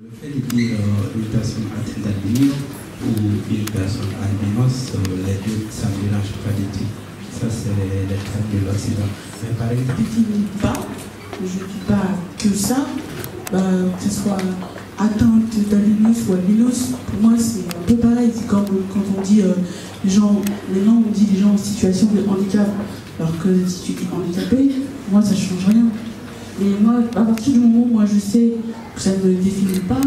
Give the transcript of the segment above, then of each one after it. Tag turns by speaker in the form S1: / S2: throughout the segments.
S1: Le fait de dire une personne atteinte d'albinisme ou une personne albinos, les deux, ça ne mélange pas du tout. Ça, c'est les termes de l'Occident. Mais par exemple,
S2: je ne dis pas que ça, que ce soit atteinte d'albinos ou albinos, pour moi c'est un peu pareil. C'est comme quand on dit les gens, maintenant on dit les gens en situation de handicap, alors que si tu dis handicapé, pour moi ça ne change rien. Mais moi, à partir du moment où moi je sais que ça ne me définit pas,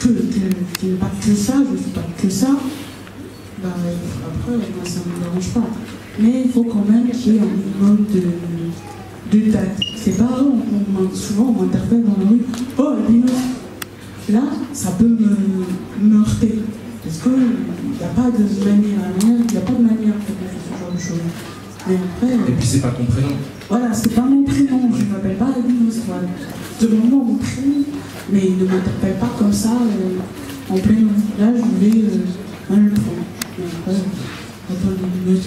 S2: que pas que ça, je ne suis pas que ça, après, moi, ça ne me dérange pas. Mais il faut quand même qu'il y ait un minimum de tact. C'est pas souvent on m'interpelle dans la rue, oh, albinos. Là, ça peut me heurter. Parce qu'il n'y a pas de manière, il n'y a pas de manière de faire ce genre de choses. Mais après,
S3: et puis c'est pas ton prénom.
S2: Voilà, c'est pas mon prénom, je ne m'appelle pas albinos. Voilà. Demande-moi mon prénom, mais il ne m'interpelle pas comme ça en plein là, je vais le prendre. Et après, albinos,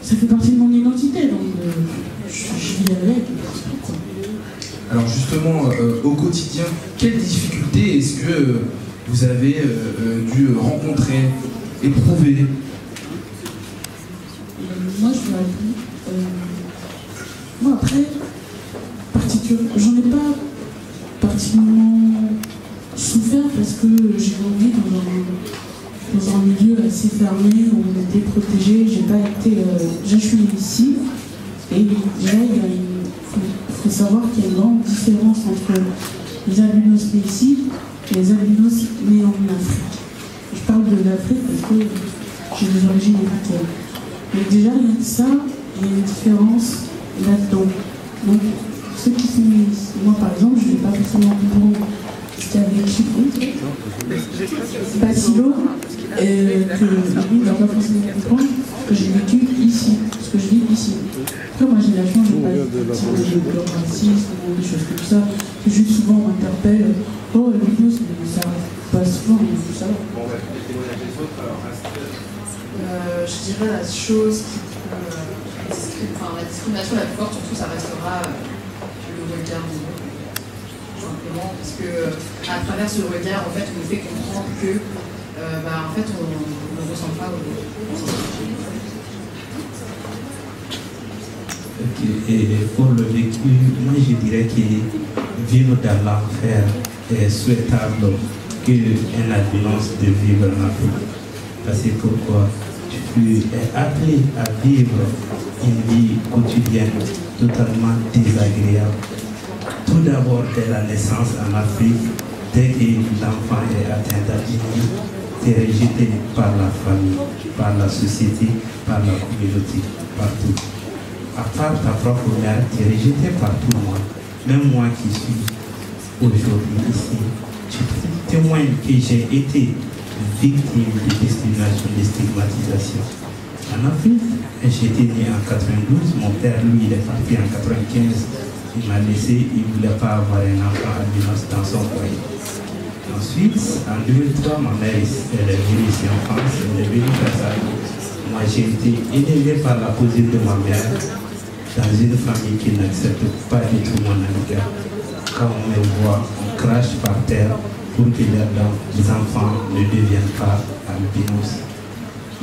S2: ça fait partie de mon identité, donc je vis avec.
S3: Alors justement, au quotidien, quelles difficultés est-ce que vous avez dû rencontrer, éprouver?
S2: Moi, je vous réponds. Moi, après, j'en ai pas particulièrement souffert parce que j'ai grandi dans un milieu assez fermé où on était protégé. J'ai pas été. Je suis ici et déjà, il faut savoir qu'il y a une grande différence entre les albinos nés ici et les albinos nés en Afrique. Je parle de l'Afrique parce que j'ai des origines africaines. Mais déjà, il y a ça, il y a une différence là-dedans. Donc, ceux qui sont nés ici, moi par exemple, je ne vais pas forcément comprendre ce qu'il y avait écrit. Bacilo, que lui ne va pas forcément comprendre que j'ai vécu ici, ce que je vis ici. Après, moi j'ai la chance de ne pas être de racisme ou des choses comme ça. C'est juste souvent on m'interpelle, oh, le ça passe souvent, mais ça va.
S4: Je dirais la chose qui la discrimination la plus forte, surtout, ça restera le regard des autres. Simplement, parce que à travers ce regard, en fait, on nous fait comprendre que, en fait, on ne ressemble pas aux autres.
S1: Okay. Et pour le vécu, moi je dirais que vivre dans l'enfer est souhaitable qu'un albinos de vivre en Afrique. Parce que pourquoi? Tu es appelé à vivre une vie quotidienne totalement désagréable. Tout d'abord, dès la naissance en Afrique, dès que l'enfant est atteint d'albinisme, tu es rejeté par la famille, par la société, par la communauté, partout. À part ta propre mère, tu es rejeté par tout le monde. Même moi qui suis aujourd'hui ici, tu témoignes que j'ai été victime de discrimination, de stigmatisation. En Afrique, j'étais né en 92, mon père, lui, il est parti en 95. Il m'a laissé, il ne voulait pas avoir un enfant albinos dans son foyer. Ensuite, en 2003, ma mère, elle est venue ici en France, elle est venue faire ça. Moi, j'ai été élevé par la cousine de ma mère dans une famille qui n'accepte pas du tout mon handicap. Quand on me voit, on crache par terre pour que les enfants ne deviennent pas albinos.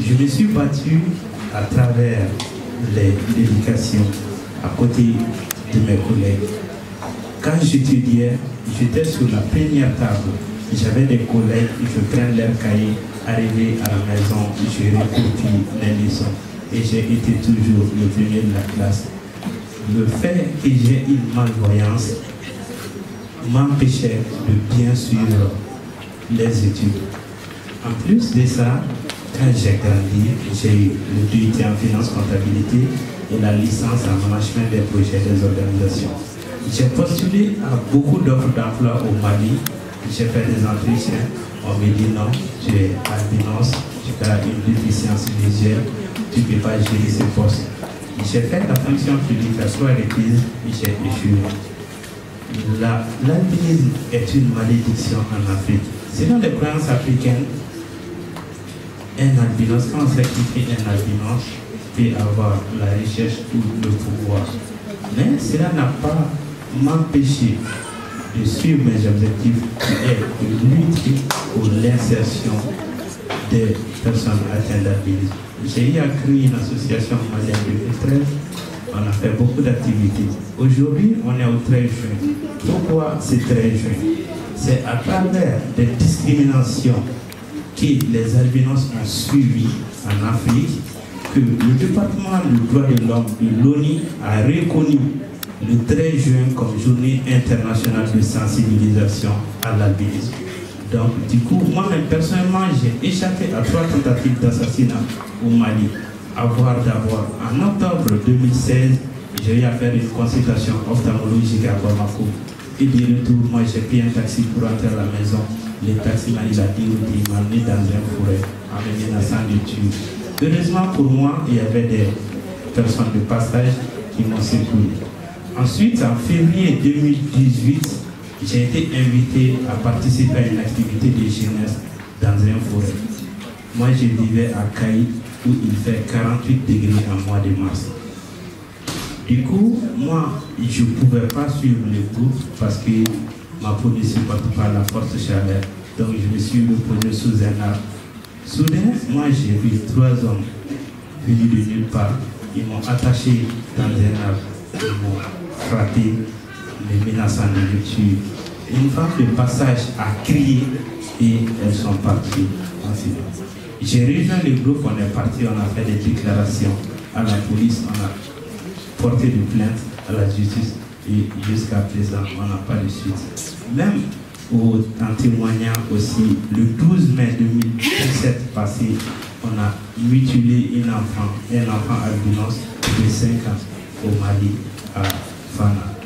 S1: Je me suis battu à travers l'éducation à côté de mes collègues. Quand j'étudiais, j'étais sur la première table. J'avais des collègues, je prends leur cahier, arrivé à la maison, je recopie les leçons. Et j'ai été toujours le premier de la classe. Le fait que j'ai une malvoyance m'empêchait de bien suivre les études. En plus de ça, quand j'ai grandi, j'ai eu le DUT en finance comptabilité et la licence en management des projets des organisations. J'ai postulé à beaucoup d'offres d'emploi au Mali. J'ai fait des entretiens. On me dit non, tu es albinos, tu as une déficience visuelle, tu ne peux pas gérer ce poste. J'ai fait la fonction publique à 3 reprises et j'ai échoué. L'albinisme est une malédiction en Afrique. Selon les croyances africaines, un albinos, quand on sacrifie un albinos, peut avoir la recherche ou le pouvoir. Mais cela n'a pas m'empêché de suivre mes objectifs qui est de lutter pour l'insertion des personnes atteintes d'albinisme. J'ai eu à créer une association en 2013. On a fait beaucoup d'activités. Aujourd'hui, on est au 13 juin. Pourquoi c'est 13 juin? C'est à travers des discriminations que les albinos ont suivies en Afrique que le département du droit de l'homme de l'ONU a reconnu le 13 juin comme journée internationale de sensibilisation à l'albinisme. Donc, du coup, moi-même, personnellement, j'ai échappé à 3 tentatives d'assassinat au Mali. À voir d'abord, en octobre 2016, j'ai eu à faire une consultation ophtalmologique à Bamako. Et de retour, moi, j'ai pris un taxi pour rentrer à la maison. Le taximan, il a dit, il m'a amené dans un forêt, en me menaçant de tuer. Heureusement pour moi, il y avait des personnes de passage qui m'ont secouru. Ensuite, en février 2018, j'ai été invité à participer à une activité de jeunesse dans un forêt. Moi, je vivais à Caï, où il fait 48 degrés en mois de mars. Du coup, moi, je ne pouvais pas suivre le groupe parce que ma peau ne supporte pas la forte chaleur. Donc, je me suis reposé sous un arbre. Soudain, moi, j'ai vu 3 hommes venus de nulle part. Ils m'ont attaché dans un arbre. Ils m'ont frappé, me menaçant de me tuer. Une femme de passage a crié et elles sont parties en silence. J'ai rejoint le groupe, on est parti, on a fait des déclarations à la police, on a porté des plaintes à la justice et jusqu'à présent, on n'a pas de suite. Même en témoignant aussi, le 12 mai 2017 passé, on a mutilé un enfant albinos de 5 ans au Mali, à Fana.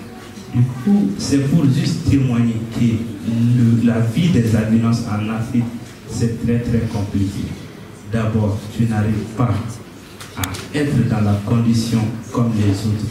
S1: Du coup, c'est pour juste témoigner que la vie des albinos en Afrique, c'est très très compliqué. D'abord, tu n'arrives pas à être dans la condition comme les autres.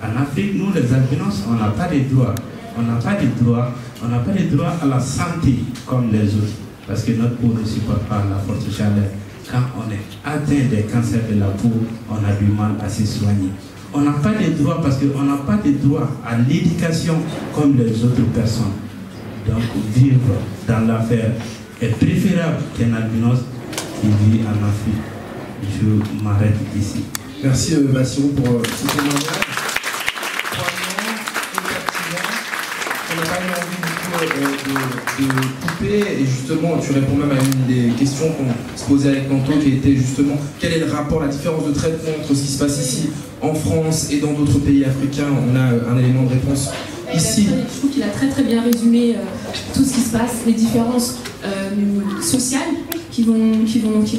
S1: En Afrique, nous les albinos, on n'a pas de droits. On n'a pas de droit à la santé comme les autres. Parce que notre peau ne supporte pas la forte chaleur. Quand on est atteint des cancers de la peau, on a du mal à se soigner. On n'a pas de droit parce qu'on n'a pas de droit à l'éducation comme les autres personnes. Donc vivre dans l'affaire est préférable qu'un albinos qui vit en Afrique. Je m'arrête ici.
S3: Merci Bassirou pour ce témoignage. On n'a pas eu envie de couper et justement tu réponds même à une des questions qu'on se posait avec Nanto qui était justement quel est le rapport, la différence de traitement entre ce qui se passe ici en France et dans d'autres pays africains. On a un élément de réponse ici.
S2: Je trouve qu'il a très bien résumé tout ce qui se passe, les différences sociales qui vont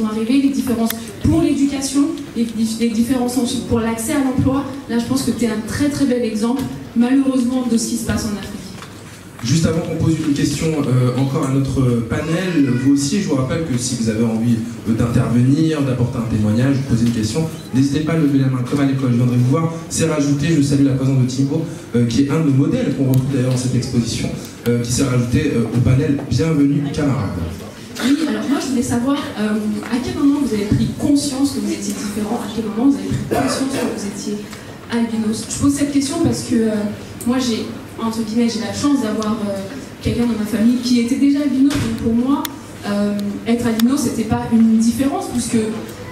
S2: arriver, les différences pour l'éducation, les différences ensuite pour l'accès à l'emploi. Là je pense que tu es un très bel exemple malheureusement de ce qui se passe en Afrique.
S3: Juste avant qu'on pose une question encore à notre panel, vous aussi, je vous rappelle que si vous avez envie d'intervenir, d'apporter un témoignage, de poser une question, n'hésitez pas à lever la main comme à l'école, je viendrai vous voir. C'est rajouté, je salue la présence de Timbo, qui est un de nos modèles qu'on retrouve d'ailleurs dans cette exposition, qui s'est rajouté au panel Bienvenue camarades.
S2: Oui, alors moi je voulais savoir à quel moment vous avez pris conscience que vous étiez différent, à quel moment vous avez pris conscience que vous étiez albinos. Je pose cette question parce que moi j'ai la chance d'avoir quelqu'un dans ma famille qui était déjà albinos. Donc pour moi, être albinos, c'était pas une différence puisque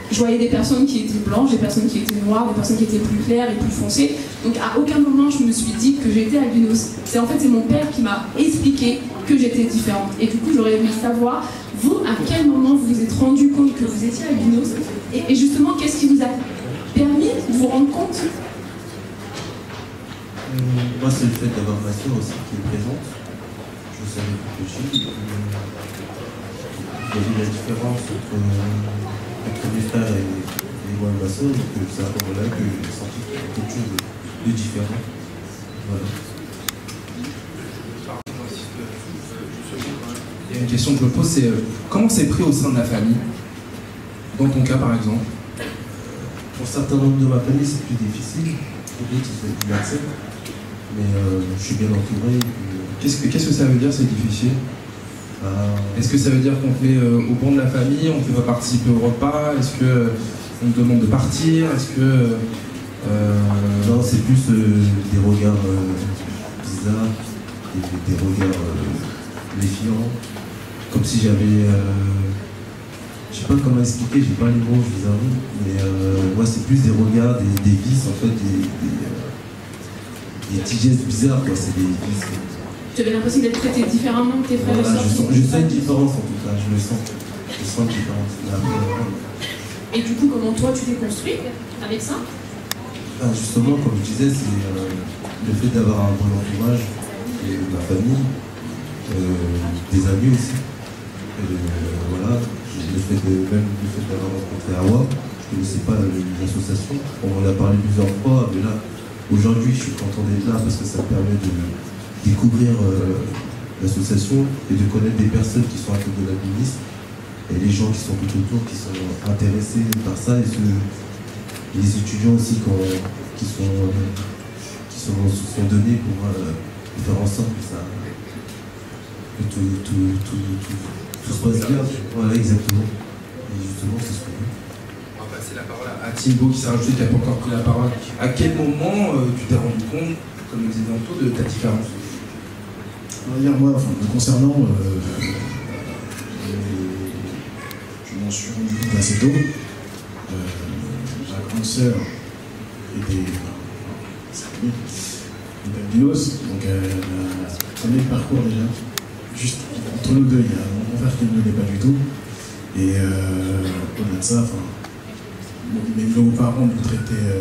S2: je voyais des personnes qui étaient blanches, des personnes qui étaient noires, des personnes qui étaient plus claires et plus foncées. Donc à aucun moment je me suis dit que j'étais albinos. C'est mon père qui m'a expliqué que j'étais différente. Et du coup j'aurais aimé savoir, vous, à quel moment vous vous êtes rendu compte que vous étiez albinos et justement qu'est-ce qui vous a permis de vous rendre compte?
S5: Moi, c'est le fait d'avoir ma soeur aussi qui est présente. Je savais que il y avait la différence entre mes frères et moi et ma soeur, donc c'est à ce moment-là que j'ai senti quelque chose de différent. Voilà.
S3: Il y a une question que je me pose, c'est comment c'est pris au sein de la famille? Dans ton cas, par exemple?
S5: Pour certains membres de ma famille, c'est plus difficile. Pour d'autres, c'est plus accès. Mais je suis bien entouré.
S3: Qu'est-ce que ça veut dire, c'est difficile? Est-ce que ça veut dire qu'on te met au banc de la famille, on ne fait pas participer au repas? Est-ce qu'on te demande de partir? Est-ce que...
S5: Non, c'est plus des regards bizarres. des regards méfiants, comme si j'avais... je sais pas comment expliquer, j'ai pas les mots, je vous avoue, mais moi c'est plus des regards, des vices en fait, des petits gestes bizarres quoi, c'est des vices.
S2: Tu avais l'impression d'être traité différemment que tes frères et
S5: Voilà,
S2: sœurs?
S5: je sens une différence en tout cas, je sens une différence.
S2: Et du coup, comment toi tu t'es construit avec ça?
S5: Justement, comme je disais, c'est le fait d'avoir un bon entourage, et de ma famille, des amis aussi. Voilà, même le fait d'avoir rencontré Awa, je ne connaissais pas l'association. On en a parlé plusieurs fois, mais là, aujourd'hui, je suis content d'être là parce que ça me permet de découvrir l'association et de connaître des personnes qui sont à côté de la ministre et les gens qui sont tout autour, qui sont intéressés par ça, et les étudiants aussi qui sont donnés pour faire en sorte que tout se passe bien. Voilà, exactement. Et justement, c'est ce qu'on veut.
S3: On va passer la parole à Thibaut qui s'est rajouté, qui n'a pas encore pris la parole. À quel moment tu t'es rendu compte, comme le disait Anto, de ta différence?
S6: On va dire, moi, enfin, me concernant, je m'en suis rendu compte assez tôt. Ma grande sœur était albinos, donc elle a premier parcours déjà. Juste entre nous deux, il y a mon frère qui ne l'est pas du tout. Et au-delà de ça, mes parents nous traitaient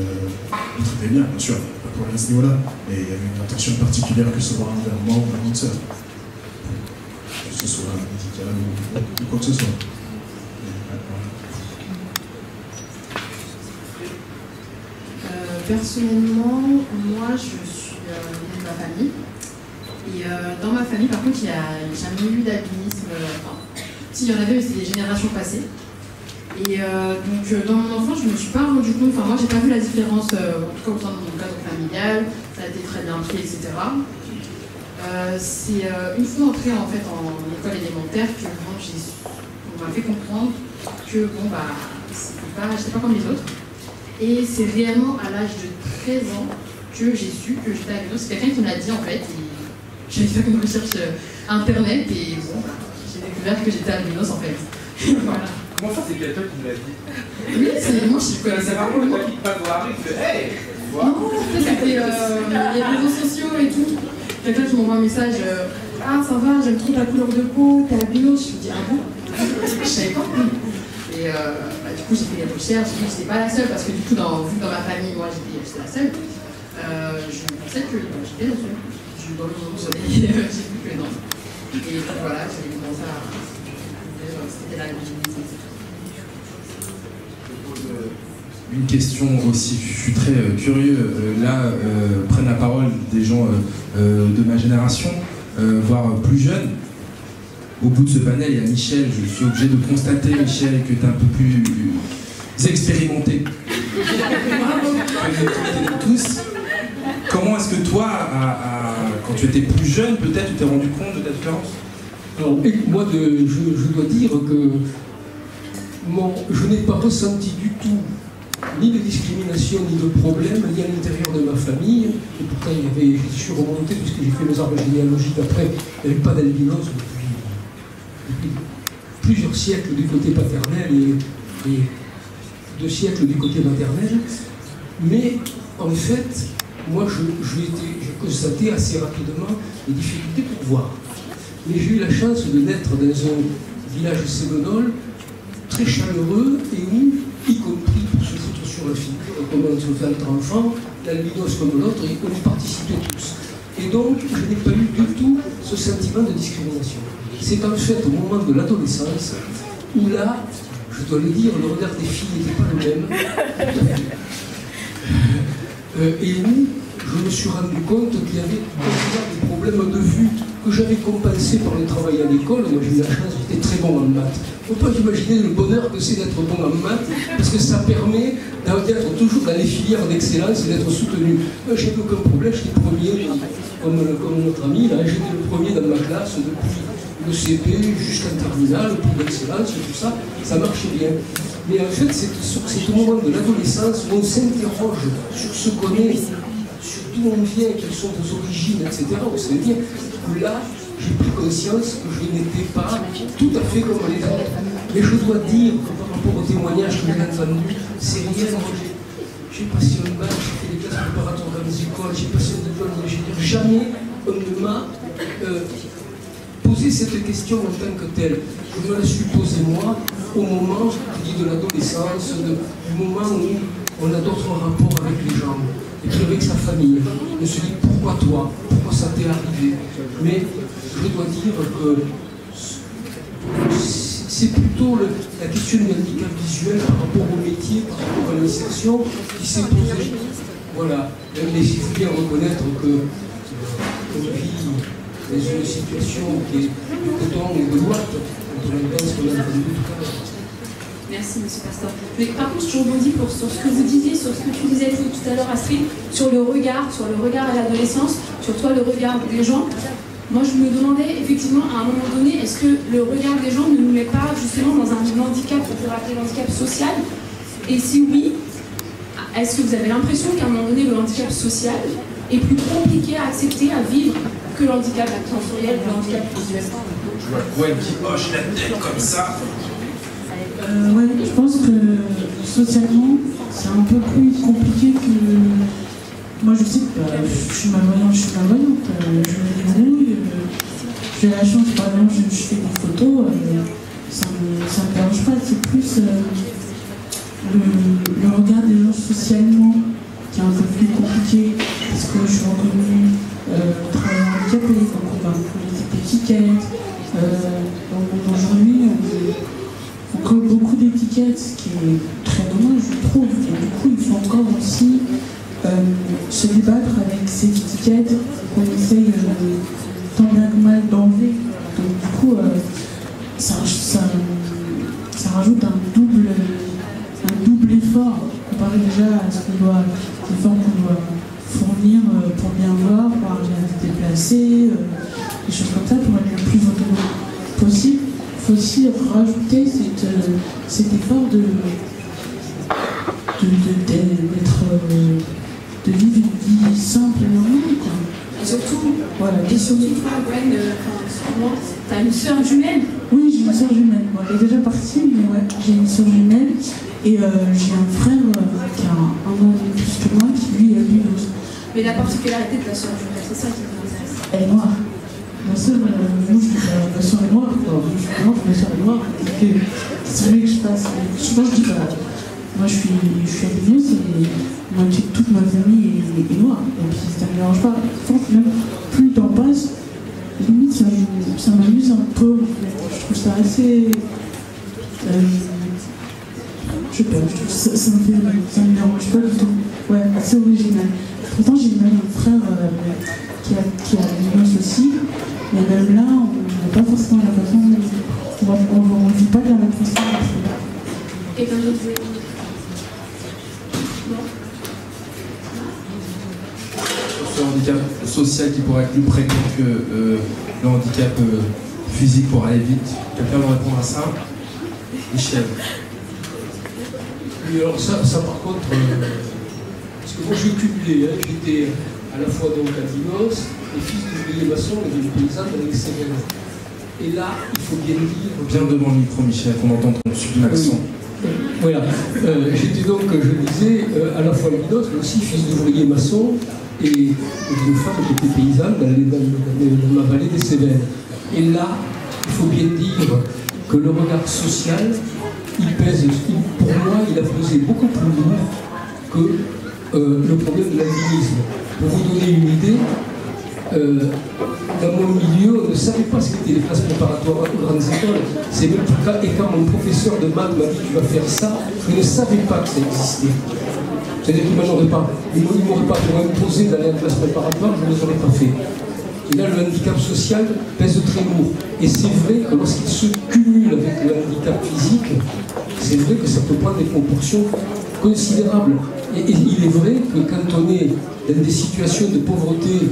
S6: bien, bien sûr, pas pour rien à ce niveau-là, mais il y avait une attention particulière que ce soit envers moi ou ma grande sœur. Que ce soit médical ou quoi que ce soit.
S4: Personnellement, moi je suis née de ma famille. Et dans ma famille, par contre, il n'y a jamais eu d'albinisme. Si, il y en avait, mais c'est des générations passées. Et donc, dans mon enfance, je ne me suis pas rendu compte, moi, j'ai pas vu la différence, en tout cas au sein de mon cadre familial, ça a été très bien pris, etc. C'est une fois entrée en fait en école élémentaire que on m'a fait comprendre que j'étais pas comme les autres. Et c'est réellement à l'âge de 13 ans que j'ai su que j'étais albinos. C'est quelqu'un qui me l'a dit en fait. J'ai fait une recherche internet et j'ai découvert que j'étais albinos en fait. Voilà.
S3: Comment ça, c'est quelqu'un qui me l'a dit?
S4: Oui, c'est moi je connaissais pas vraiment.
S3: Qui passe dans la rue, qui fait hey!
S4: Non, c'était les réseaux sociaux et tout. Quelqu'un qui m'envoie un message ah ça va, j'aime trop ta couleur de peau, t'es albinos. Je me dis ah bon? Je savais pas. Et du coup j'ai fait des recherches, j'ai vu que j'étais pas la seule parce que du coup vu que dans ma famille moi j'étais la seule, je pensais que j'étais la seule. Dans le monde, j'ai vu que non. Et voilà, j'ai commencé à découvrir c'était l'albinisme.
S3: Une question aussi, je suis très curieux. Là, prennent la parole des gens de ma génération, voire plus jeunes. Au bout de ce panel, il y a Michel. Je suis obligé de constater, Michel, que tu es un peu plus expérimenté que tous. Comment est-ce que toi, quand tu étais plus jeune, peut-être tu t'es rendu compte de ta différence?
S7: Alors, moi, je dois dire que je n'ai pas ressenti du tout ni de discrimination ni de problème ni à l'intérieur de ma famille. Et pourtant, je suis remonté puisque j'ai fait mes arbres généalogiques après. Il n'y avait pas d'albinos depuis plusieurs siècles du côté paternel et 2 siècles du côté maternel. Mais en fait, moi, j'ai constaté assez rapidement les difficultés pour voir. Mais j'ai eu la chance de naître dans un village sévenol très chaleureux et où, y compris pour se foutre sur la figure, comme on se fait entre enfants, l'albinos comme l'autre, et on y participait tous. Et donc, je n'ai pas eu du tout ce sentiment de discrimination. C'est en fait au moment de l'adolescence où là, je dois le dire, le regard des filles n'était pas le même. Et où je me suis rendu compte qu'il y avait des problèmes de vue que j'avais compensés par le travail à l'école. Moi j'ai eu la chance, j'étais très bon en maths. On peut imaginer le bonheur que c'est d'être bon en maths, parce que ça permet d'être toujours dans les filières d'excellence et d'être soutenu. Moi j'ai aucun problème, j'étais premier, comme notre ami, là, j'étais le premier dans ma classe depuis le CP jusqu'en terminale, le prix d'excellence, tout ça, ça marchait bien. Mais en fait, c'est au moment de l'adolescence où on s'interroge sur ce qu'on est, sur d'où on vient, quelles sont vos origines, etc. Vous savez bien que là, j'ai pris conscience que je n'étais pas tout à fait comme les autres. Mais je dois dire que par rapport au témoignage que j'ai entendu, c'est rien. J'ai passé un bac, j'ai fait des classes préparatoires dans les écoles, j'ai passé un diplôme d'ingénieur. Jamais on ne m'a posé cette question en tant que telle. Je me la suis posée moi au moment, je dis, de l'adolescence, du moment où on a d'autres rapports avec les gens, et puis avec sa famille. On se dit pourquoi toi, pourquoi ça t'est arrivé. Mais je dois dire que c'est plutôt la question du handicap visuel par rapport au métier, par rapport à l'insertion qui s'est posée. Voilà, mais il faut bien reconnaître que on vit dans une situation qui est de coton et de ouate, entre la danse qu'on a entendu tout à l'heure.
S2: Merci, monsieur Pasteur. Mais par contre, je rebondis sur ce que vous disiez, sur ce que tu disais tout à l'heure, Astrid, sur le regard à l'adolescence, sur toi, le regard des gens. Moi, je me demandais, effectivement, à un moment donné, est-ce que le regard des gens ne nous met pas justement dans un handicap, on peut appeler handicap social? Et si oui, est-ce que vous avez l'impression qu'à un moment donné, le handicap social est plus compliqué à accepter, à vivre, que le handicap sensoriel, le handicap visuel?
S3: Je vois Gwen qui hoche la tête comme ça.
S2: Ouais, je pense que socialement, c'est un peu plus compliqué que... Moi, je sais que je suis malvoyante, je me débrouille. J'ai la chance, par exemple, je fais des photos, ça me dérange pas. C'est plus le regard des gens socialement qui est un peu plus compliqué, parce que je suis reconnue travailleur handicapé, donc on va me poser des étiquettes. Aujourd'hui, on colle beaucoup d'étiquettes, ce qui est très dommage, je trouve. Et du coup, il faut encore aussi se débattre avec ces étiquettes qu'on essaye tant bien que mal d'enlever. Donc du coup, ça rajoute un double effort comparé déjà à l'effort qu'on doit fournir pour bien voir, pour arriver à se déplacer, des choses comme ça, pour être le plus autonome possible. Il faut aussi rajouter cet effort de vivre une vie simple et normale, quoi.
S4: Et surtout,
S2: voilà.
S4: toi, Gwen, t'as une sœur jumelle?
S2: Oui, j'ai une sœur jumelle. Bon, elle est déjà partie, mais ouais, j'ai une sœur jumelle. Et j'ai un frère qui a un an de plus que moi, qui lui est lumineuse.
S4: Mais la particularité de ta sœur jumelle, c'est ça qui m'intéresse.
S2: Elle est noire. Ma sœur, moi, je dis ma sœur est noire, quoi. Je suis noire, ma sœur est noire. C'est vrai que je passe. Souvent, je dis, moi, je suis albineuse et moi, toute ma famille est noire. Et puis, ça ne me dérange pas. Je pense que même plus le temps passe, limite, ça m'amuse un peu. Je trouve ça assez. Je sais pas, ça me dérange pas du tout. Ouais, assez original. Pourtant, j'ai même un frère qui a l'albinos aussi. Mais même là, on n'a pas forcément la façon. On ne vit pas de la même façon.
S4: Quelqu'un d'autre veut...
S3: Ce handicap social qui pourrait être plus prégnant que le handicap physique pour aller vite. Quelqu'un va répondre à ça? Michel.
S7: Oui, alors ça par contre, parce que moi j'ai cumulé, hein, j'étais à la fois donc albinos, et fils d'ouvrier maçon et d'une paysanne avec Sévère. Et là, il faut bien dire...
S3: Bien devant le micro, Michel, qu'on entend ton sublime accent.
S7: Voilà, j'étais donc, je disais, à la fois albinos, mais aussi fils d'ouvrier maçon, et d'une femme qui était paysanne dans ma vallée des Cévennes. Et là, il faut bien dire que le regard social, il pèse, pour moi, il a pesé beaucoup plus lourd que le problème de l'albinisme. Pour vous donner une idée, dans mon milieu, on ne savait pas ce qu'étaient les classes préparatoires aux grandes écoles. C'est même plus cas. Et quand mon professeur de maths m'a dit tu vas faire ça, je ne savais pas que ça existait. C'est-à-dire qu'il ne m'aurait pas imposé d'aller à la classe préparatoire, je ne les aurais pas fait. Et là, le handicap social pèse très lourd. Et c'est vrai que lorsqu'il se cumule avec le handicap physique, c'est vrai que ça peut prendre des proportions considérables. Et il est vrai que quand on est dans des situations de pauvreté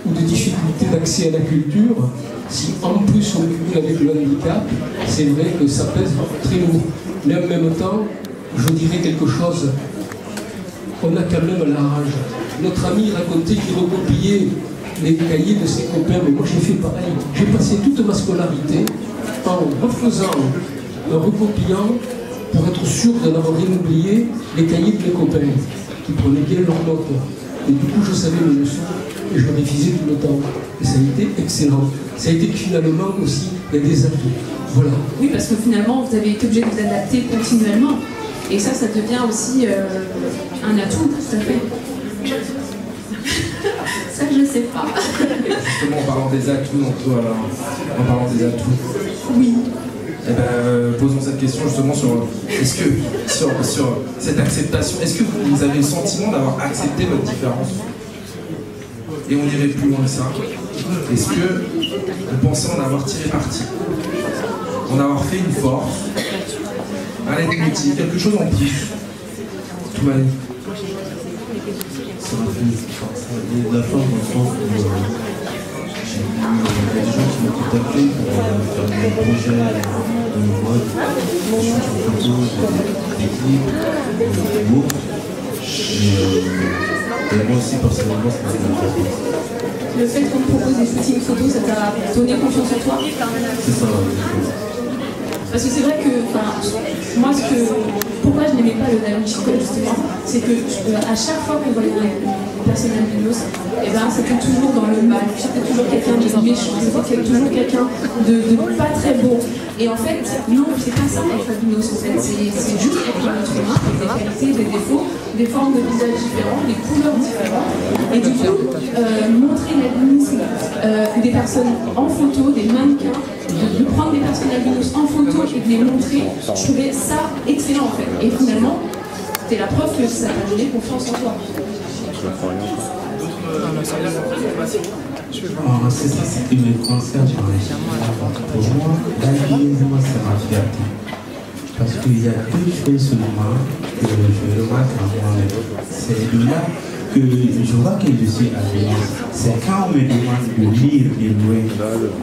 S7: ou de difficulté d'accès à la culture, si en plus on cumule avec le handicap, c'est vrai que ça pèse très lourd. Mais en même temps, je dirais quelque chose, on a quand même la rage. notre ami racontait qu'il recopiait les cahiers de ses copains, mais moi j'ai fait pareil. J'ai passé toute ma scolarité en refaisant, en recopiant, pour être sûr de n'avoir rien oublié, les cahiers de mes copains, qui prenaient bien leurs notes. Et du coup, je savais mes leçons et je révisais tout le temps. Et ça a été excellent. Ça a été que finalement aussi, il y a des atouts. Voilà.
S2: Oui, parce que finalement, vous avez été obligé de vous adapter continuellement. Et ça devient aussi un atout, tout à fait. Ça, je ne sais pas.
S3: Justement, en parlant des atouts, en parlant des atouts.
S2: Oui.
S3: Eh ben, posons cette question justement sur cette acceptation. Est-ce que vous avez le sentiment d'avoir accepté votre différence? Et on irait plus loin que ça. Est-ce que vous pensez en avoir tiré parti? En avoir fait une force, un leitmotiv, quelque chose en plus? Tout va aller.
S5: Ça m'a fait de la forme dans le sens où il y a des gens qui m'ont contacté pour faire des projets de mode, des choses de photos, des clips, ou autres. Et moi aussi, personnellement, ça m'a fait de la force.
S2: Le fait qu'on te propose des shootings photos, ça t'a donné confiance en toi?
S5: C'est ça,
S2: Parce que c'est vrai que, moi, pourquoi je n'aimais pas le Da Vinci Code, justement, c'est que à chaque fois qu'on voyait une personne albinos, et ben, c'était toujours dans le mal, c'était toujours quelqu'un de méchant, c'était toujours quelqu'un de pas très beau. Et en fait, non, c'est pas ça être albinos, en fait, c'est juste être un être humain, avec des qualités, des défauts, des formes de visage différentes, des couleurs différentes. Et du coup, montrer l'albinisme des personnes en photo, des mannequins, de prendre des personnes albinos en photo et de les montrer, je trouvais ça excellent en fait. Et finalement, c'était la preuve que ça t'a donné confiance en toi.
S1: C'est ça ce qui me concerne. Pour moi, l'albinisme, c'est ma fierté. Parce qu'il y a deux choses seulement que je remarque en moi-même. C'est là que je vois que je suis albinos. C'est quand on me demande de lire de loin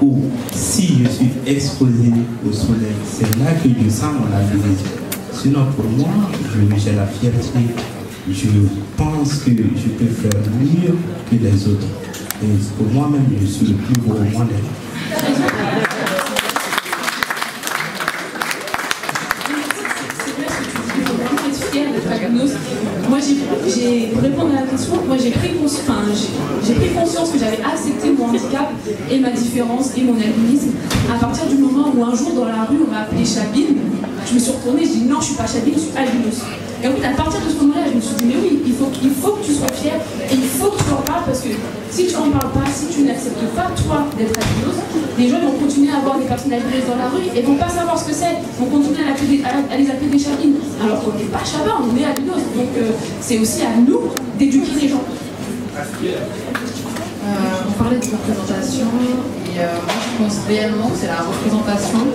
S1: ou si je suis exposé au soleil, c'est là que je sens mon albinisme. Sinon, pour moi, j'ai la fierté. Je pense que je peux faire mieux que les autres. Et pour moi-même, je suis le plus beau au monde.
S2: Moi, pour répondre à la question, moi j'ai pris conscience que j'avais accepté mon handicap et ma différence et mon albinisme à partir du moment où un jour dans la rue on m'a appelé Chabine. Je me suis retournée, je dis non, je suis pas Chabine, je suis albinos. Et en fait, à partir de ce moment-là, je me suis dit mais oui, il faut que tu sois fière et il faut que tu en parles parce que si tu n'en parles pas, si tu n'acceptes pas toi d'être albinos, les gens vont continuer à avoir des personnes albinos dans la rue et vont pas savoir ce que c'est, vont continuer à les appeler des Chabines. Alors qu'on n'est pas Chabin, on est albinos. Donc c'est aussi à nous d'éduquer les gens.
S4: On parlait de représentation et moi je pense réellement que c'est la représentation.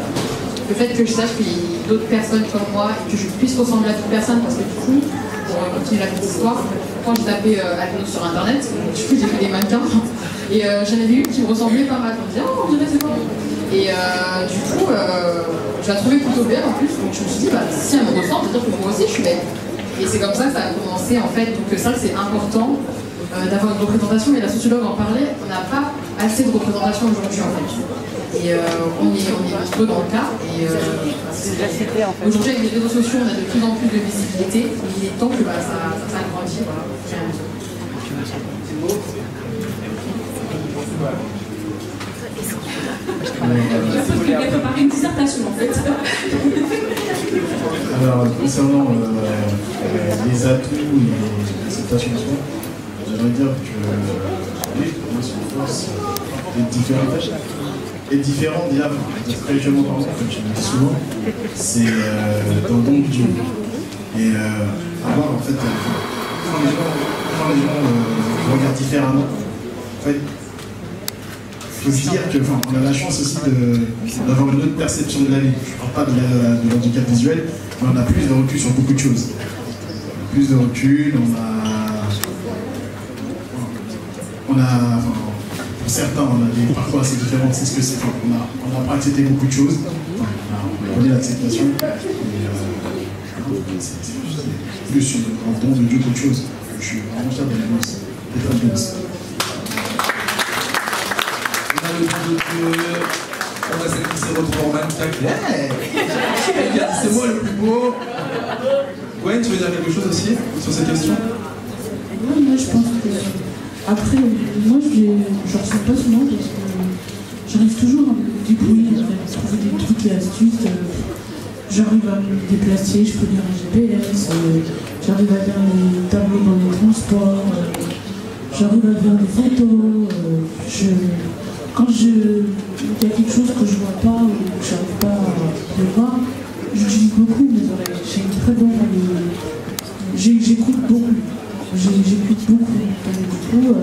S4: Le fait que je sache qu'il y a d'autres personnes comme moi et que je puisse ressembler à d'autres personnes parce que du coup, pour continuer la petite histoire, quand j'ai tapé albinos sur internet, du coup j'ai fait des mannequins et j'en avais une qui me ressemblait pas mal. Je me disais, oh on dirait c'est quoi. Et du coup, je la trouvais plutôt belle en plus, donc je me suis dit, bah, si elle me ressemble, c'est-à-dire que moi aussi je suis belle. Et c'est comme ça que ça a commencé en fait, donc c'est vrai que c'est important d'avoir une représentation, mais la sociologue en parlait, on n'a pas assez de représentation aujourd'hui en fait. Et on est un peu dans le cas. Et aujourd'hui avec les réseaux sociaux, on a de plus en plus de visibilité, et il est temps que ça grandisse.
S2: Il a préparé une dissertation en fait.
S6: Alors, concernant les atouts et l'acceptation de soi, j'aimerais dire que oui, pour moi, c'est une force d'être différent. Et différent, déjà, spirituellement parlant, comme je le dis souvent, c'est dans le don de Dieu. Et avoir, en fait, quand les gens regardent différemment, en fait, il faut se dire qu'on a la chance aussi d'avoir une autre perception de la vie. Je ne parle pas de l'handicap visuel, mais on a plus de recul sur beaucoup de choses. Plus de recul, pour certains, on a des parcours assez différents, c'est ce que c'est. On a accepté beaucoup de choses, on connaît l'acceptation, c'est plus un don de Dieu qu'autre chose. Je suis vraiment fier de la d'être alpiniste.
S3: On a le don de Dieu, on a celle qui s'est retrouvée en mannequin. Regarde, c'est moi le plus beau. Gwen, tu veux dire quelque chose aussi sur cette question?
S2: Ouais, moi je pense que. Après, moi je reçois pas souvent parce que j'arrive toujours à me débrouiller, à trouver des trucs et astuces. J'arrive à me déplacer, je peux lire un GPS, j'arrive à lire les tableaux dans les transports, j'arrive à faire des photos. Quand il y a quelque chose que je vois pas ou que je n'arrive pas à voir, j'utilise beaucoup mes oreilles. J'ai une très bonne. J'écoute beaucoup. J'écoute beaucoup. Donc, du coup,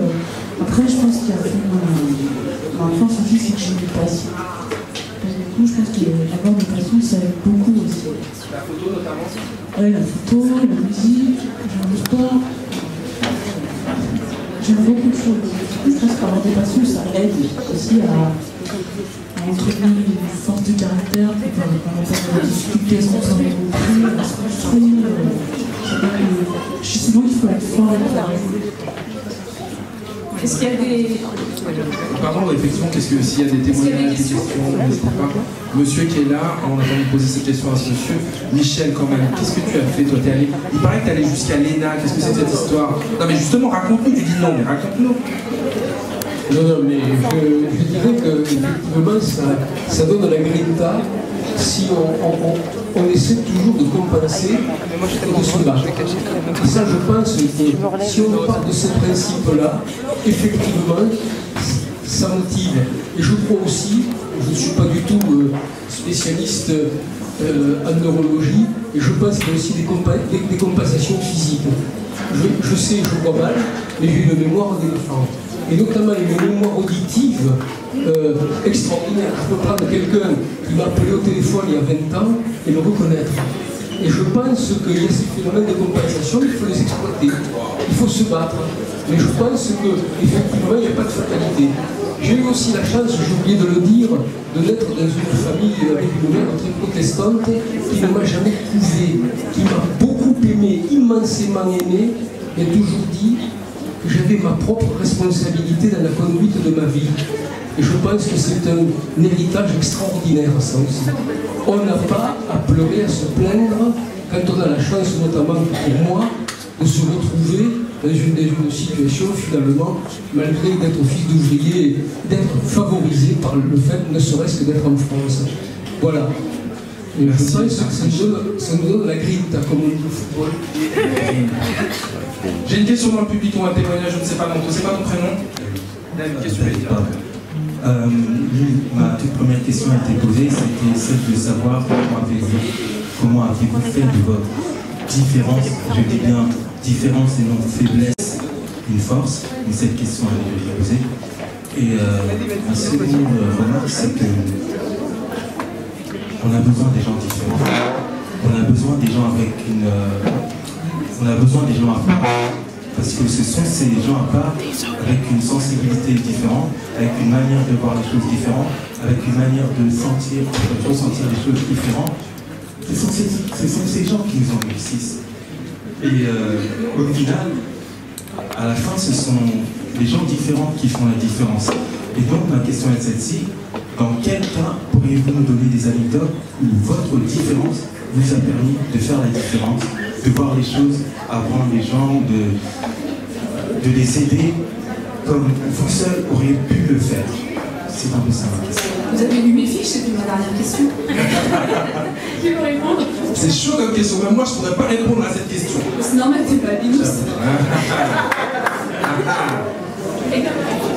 S2: après, je pense qu'il y a ma force aussi, c'est que j'ai des passions. Donc, du coup, je pense qu'avoir des passions, ça aide beaucoup aussi.
S3: La photo notamment?
S2: Ouais, la photo, la musique, j'aime le sport. J'aime beaucoup de choses. Du coup, je pense qu'avoir des passions, ça aide aussi à entretenir une force de caractère, par rapport à la difficulté qu'on peut rencontrer, à se construire. Je sais souvent qu'il faut être fort et fort.
S4: Est-ce qu'il y a des...
S3: Pardon, effectivement, s'il y a des témoignages, des questions, n'hésitez pas. Monsieur qui est là, on a entendu poser cette question à ce monsieur. Michel, quand même, qu'est-ce que tu as fait, toi? Il paraît que tu es allé jusqu'à l'ENA, qu'est-ce que c'est que cette histoire? Non, mais justement, raconte-nous, tu dis non, mais raconte-nous.
S7: Non, mais je dirais que effectivement, ça donne la grinta si on essaie toujours de compenser et de se battre. Et ça, je pense que si on part de ce principe-là, effectivement, ça motive. Et je crois aussi, je ne suis pas du tout spécialiste en neurologie, et je pense qu'il y a aussi des compensations physiques. Je sais, je vois mal, mais j'ai une mémoire d'éléphant. Et notamment une mémoire auditive extraordinaire. Je peux prendre quelqu'un qui m'a appelé au téléphone il y a 20 ans et le reconnaître. Et je pense qu'il y a ces phénomènes de compensation, il faut les exploiter. Il faut se battre. Mais je pense qu'effectivement, il n'y a pas de fatalité. J'ai eu aussi la chance, j'ai oublié de le dire, de naître dans une famille avec une mère très protestante qui ne m'a jamais couvé, qui m'a beaucoup aimé, immensément aimé, et toujours dit que j'avais ma propre responsabilité dans la conduite de ma vie. Et je pense que c'est un héritage extraordinaire, ça aussi. On n'a pas à pleurer, à se plaindre, quand on a la chance, notamment pour moi, de se retrouver dans une situation, finalement, malgré d'être fils d'ouvrier, d'être favorisé par le fait, ne serait-ce que d'être en France. Voilà. Et je pense que ça nous donne la grinta, comme on dit au football.
S3: J'ai une question dans le public, on va témoigner, je ne sais pas, donc c'est pas ton prénom? Qu'est-ce que tu veux dire?
S1: Ma toute première question a été posée, c'était celle de savoir comment avez-vous fait de votre différence, je dis bien différence et non faiblesse, une force, et cette question a été posée. Et ma seconde remarque, c'est que on a besoin des gens différents. On a besoin des gens avec une... on a besoin des gens à part. Parce que ce sont ces gens à part avec une sensibilité différente, avec une manière de voir les choses différentes, avec une manière de sentir, de ressentir les choses différentes. Ce sont ces gens qui nous enrichissent. Et au final, à la fin, ce sont les gens différents qui font la différence. Et donc ma question est celle-ci. Dans quel cas pourriez-vous nous donner des anecdotes où votre différence vous a permis de faire la différence, de voir les choses, apprendre les gens, de les aider comme vous seul auriez pu le faire? C'est un peu ça ma question.
S4: Vous avez lu mes fiches, c'était ma dernière question. Qui veut répondre?
S3: C'est chaud comme question, même moi je ne pourrais pas répondre à cette question.
S4: C'est normal, t'es pas binous.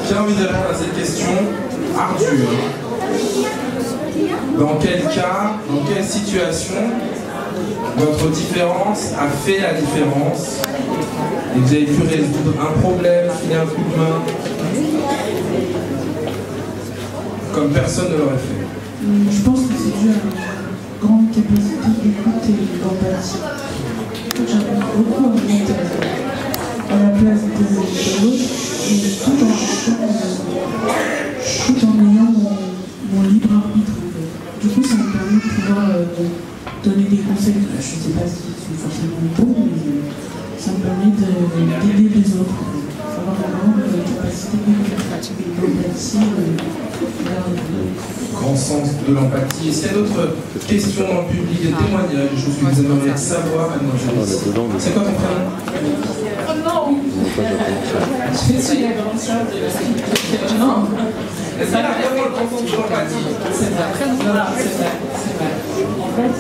S3: J'ai envie de répondre à cette question ardue. Dans quel cas, dans quelle situation votre différence a fait la différence et vous avez pu résoudre un problème, filer un coup de main comme personne ne l'aurait fait?
S2: Je pense que c'est dû à une grande capacité d'écoute et d'empathie. J'arrive beaucoup à me mettre à la place de l'autre et tout en ayant mon libre arbitre. Du coup, ça me permet de pouvoir donner des conseils. Je ne sais pas si c'est forcément bon, mais ça me permet d'aider les autres. avoir une grande capacité d'empathie.
S3: Grand sens de l'empathie. Est-ce qu'il y a d'autres questions dans le public, des témoignages, des choses que vous aimeriez savoir? C'est quoi ton prénom?
S2: Oh non! Je suis la grande sœur de la fille. Non!
S3: Est-ce qu'il y a vraiment le grand sens de l'empathie?
S2: C'est vrai. Non, c'est vrai. En fait,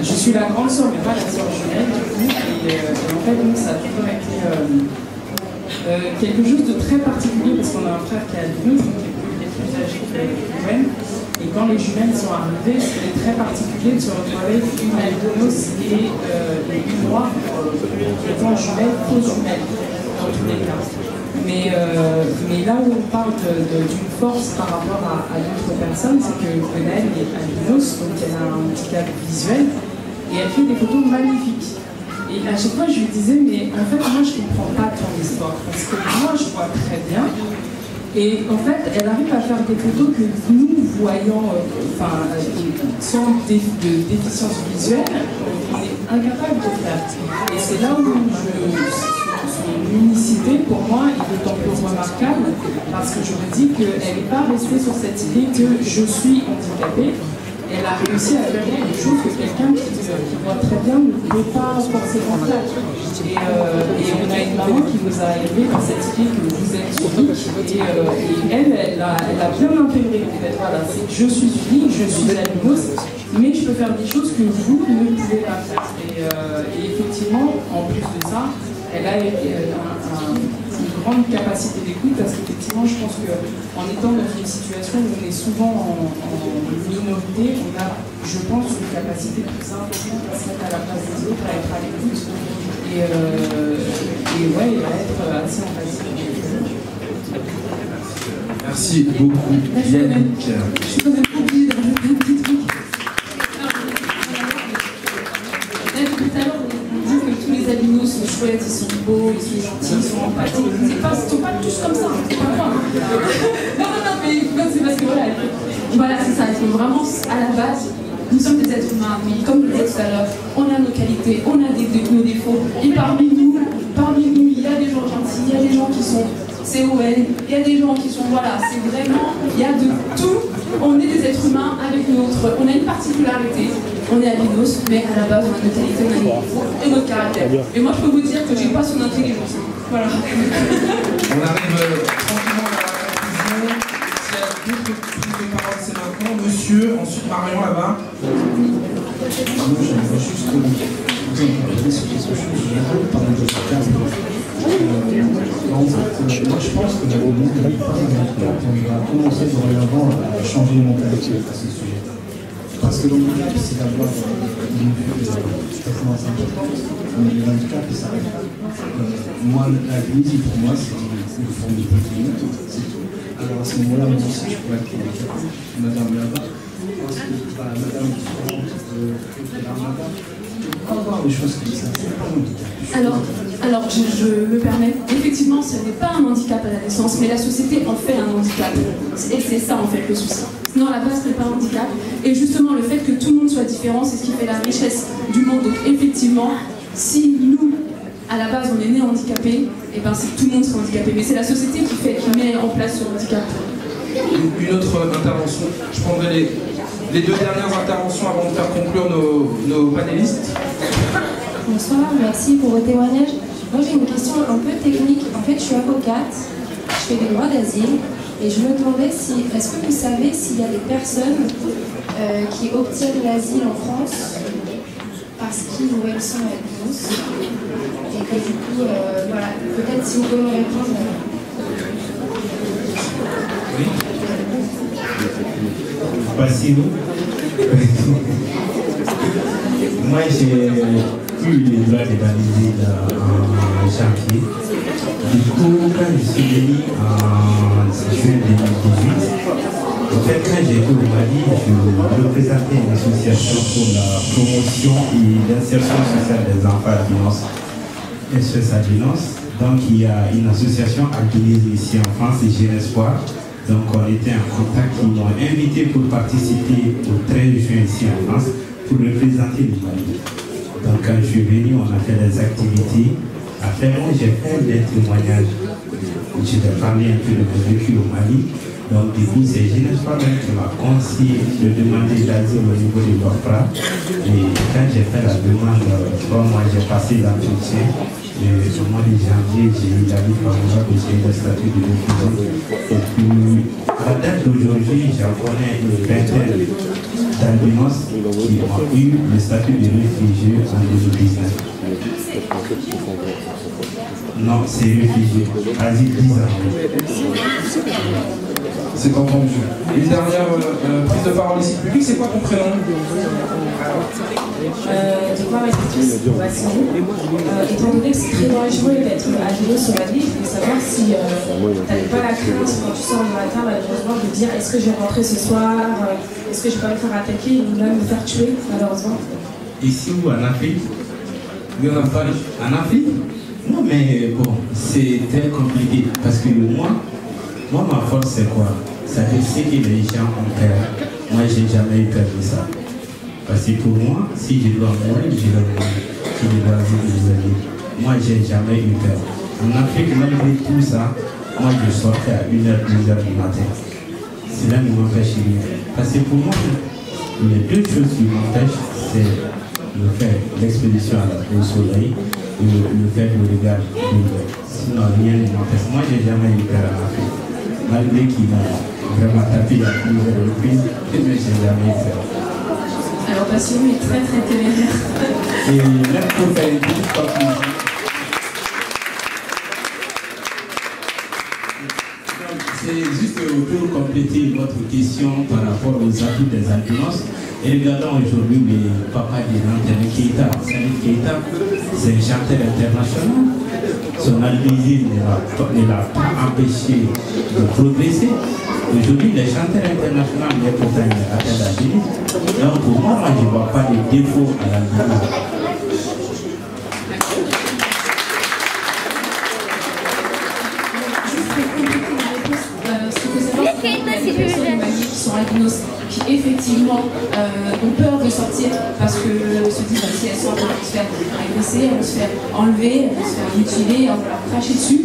S2: je suis la grande sœur, mais pas la sœur jumelle, du coup. Et en fait, donc, ça a toujours été quelque chose de très particulier, parce qu'on a un frère qui est albino, donc qui est plus âgé que les jumelles. Et quand les jumelles sont arrivées, c'était très particulier de se retrouver avec une albinos et une noire, étant jumelle, fausse jumelle, dans tous les cas. Mais là où on parle d'une force par rapport à d'autres personnes, c'est que Gwenaëlle est albinos, donc elle a un handicap visuel, et elle fait des photos magnifiques. Et à chaque fois, je lui disais, mais en fait, moi, je ne comprends pas ton histoire, parce que moi, je vois très bien. Et en fait, elle arrive à faire des photos que nous, voyant, sans déficience visuelle, on est incapable de faire. Et c'est là où son unicité, pour moi, est d'autant plus remarquable, parce que je me dis qu'elle n'est pas restée sur cette idée que je suis handicapée. Elle a réussi à faire quelque chose que quelqu'un qui voit très bien ne peut pas forcément faire. Et on a une maman qui nous a élevés dans cette idée que vous êtes unique. Et elle a bien intégré. Voilà, je suis unique, je suis albinos, mais je peux faire des choses que vous ne pouvez pas faire. Et effectivement, en plus de ça, elle a une grande capacité d'écoute, parce qu'effectivement, je pense qu'en étant dans une situation où on est souvent en minorité, on a, je pense, une capacité plus importante à se mettre à la place des autres, à être à l'écoute et ouais, à être assez empathique.
S3: Merci beaucoup, Yannick.
S2: Je suis quand même obligée de rajouter un petit truc. Tout à l'heure, on dit que tous les albinos sont chouettes, ils sont beaux, ils sont gentils, ils sont empathiques. Ils ne sont pas tous comme ça, c'est pas moi. Non, mais c'est parce que voilà, c'est ça. Il faut vraiment, à la base, nous sommes des êtres humains, mais comme je le disais tout à l'heure, on a nos qualités, on a nos défauts. Et parmi nous, il y a des gens gentils, il y a des gens qui sont COL, il y a des gens qui sont, voilà, c'est vraiment, il y a de tout. On est des êtres humains avec on a une particularité, on est albinos, mais à la base on a nos qualités, on a nos défauts et notre caractère. Et moi je peux vous dire que j'ai pas son intelligence. Voilà.
S3: On arrive tranquillement à la conclusion. S'il y a d'autres prises de parole, c'est maintenant. Monsieur, ensuite Marion là-bas.
S6: Moi j'aimerais juste vous interroger sur quelque chose. Je parler de ce terme. En fait, moi je pense que la monde n'est pas on va commencer dorénavant à changer les mentalités à ce sujet. Parce que l'handicap, c'est d'avoir une vue extrêmement importante, mais le handicap, il s'arrête là. Moi, l'albinisme, pour moi, c'est une forme de protéine, c'est tout. Alors à ce moment-là, moi aussi, je pourrais être handicapé. Madame là-bas, parce que madame différente de la madame, on peut avoir des choses comme ça, c'est pas un handicap.
S2: Alors, je me permets, effectivement, ce n'est pas un handicap à la naissance, mais la société en fait un handicap. Et c'est ça, en fait, le souci. Sinon, à la base, ce n'est pas un handicap. Et justement, le fait que tout le monde soit différent, c'est ce qui fait la richesse du monde. Donc, effectivement, si nous, à la base, on est né handicapé, et ben, c'est que tout le monde sera handicapé. Mais c'est la société qui met en place ce handicap.
S3: Une autre intervention. Je prendrai les deux dernières interventions avant de faire conclure nos panélistes.
S8: Bonsoir, merci pour vos témoignages. Moi j'ai une question un peu technique. En fait, je suis avocate, je fais des droits d'asile et je me demandais est-ce que vous savez s'il y a des personnes qui obtiennent l'asile en France parce qu'ils ou elles sont albinos et que du coup, voilà, peut-être si vous pouvez me répondre.
S1: Oui. Passez-nous. Moi j'ai eu les droits de l'asile en janvier. Du coup, quand je suis venu en juin 2018, en fait, quand j'ai été au Mali, je représentais une association pour la promotion et l'insertion sociale des enfants albinos, SOS Albinos. Donc, il y a une association albinisme ici en France, et Jeune Espoir. Donc, on était en contact, ils m'ont invité pour participer au 13 juin ici en France pour représenter le Mali. Donc, quand je suis venu, on a fait des activités. Après, moi, j'ai fait des témoignages. je t'ai parlé un peu de mon vécu au Mali. Donc du coup, c'est Jeunesse Famille qui m'a conseillé de demander l'asile au niveau de l'OFPRA. Et quand j'ai fait la demande, moi j'ai passé l'entretien. Au mois de janvier, j'ai eu l'avis favorable, j'ai eu le statut de réfugié. Et puis, à date d'aujourd'hui, j'en connais une vingtaine d'albinos qui ont eu le statut de réfugié en 2019. Non, c'est réfugié, quasi 10 ans.
S3: C'est entendu. Une dernière prise de parole ici publique, c'est quoi ton prénom?
S9: De quoi ma question, c'est étant donné que c'est très dangereux d'être albinos sur la vie, je voulais savoir si tu n'avais pas la crainte quand tu sors le matin, malheureusement, de dire est-ce que je vais rentrer ce soir, est-ce que je vais pas me faire attaquer ou même me faire tuer, malheureusement.
S1: Ici ou en Afrique? Oui, en Afrique? Non, mais bon, c'est très compliqué parce que moi, ma force, c'est quoi? Ça fait ce que les gens ont peur. Moi, j'ai jamais eu peur de ça. Parce que pour moi, si je dois mourir, je vais mourir. Si je dois vivre, je vais vivre. Moi, j'ai jamais eu peur. En Afrique, malgré tout ça, moi, je sortais à 1h, 2h du matin. Cela ne m'empêche rien. Parce que pour moi, les deux choses qui m'empêchent, c'est le faire l'expédition au soleil et le faire le regard de l'eau. Sinon, rien ne m'empêche. Moi, j'ai jamais eu peur en Afrique. Malgré qu'il m'a vraiment tapé la plusieurs reprises, mais j'ai jamais eu peur.
S9: Alors, Bassirou est très très téméraire.
S1: Et même pour faire une petite conclusion, c'est juste pour compléter votre question par rapport aux atouts des albinos. Et regardons aujourd'hui le papa de l'antenne Keïta. Salif Keïta, c'est un chanteur international. Son albinisme ne l'a pas empêché de progresser. Aujourd'hui, les chanteurs internationaux, mais pourtant il a atteint l'albinisme. Donc pour moi, je ne vois pas de défaut à l'albinisme.
S2: Sont albinos qui effectivement ont peur de sortir parce que se disent si elles sortent, elles vont se faire agresser, elles vont se faire enlever, elles vont se faire mutiler, on va leur cracher dessus.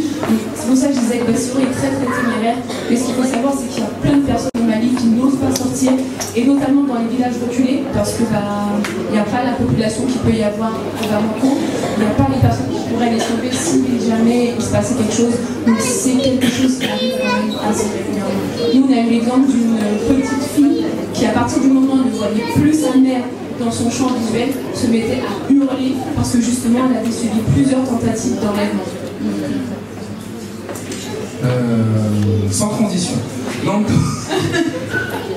S2: C'est pour ça que je disais que Bassirou est très très téméraire. Mais ce qu'il faut savoir, c'est qu'il y a plein de personnes au Mali qui n'osent pas sortir, et notamment dans les villages reculés, parce que il n'y a pas la population qu'il peut y avoir au Bamako, il n'y a pas les personnes qui pourraient les sauver si jamais il se passait quelque chose. Donc c'est quelque chose qui arrive quand même assez régulièrement. Nous, on a eu l'exemple d'une petite fille qui, à partir du moment où elle ne voyait plus sa mère dans son champ visuel, se mettait à hurler parce que justement elle avait subi plusieurs tentatives d'enlèvement.
S3: Sans transition. Lanto,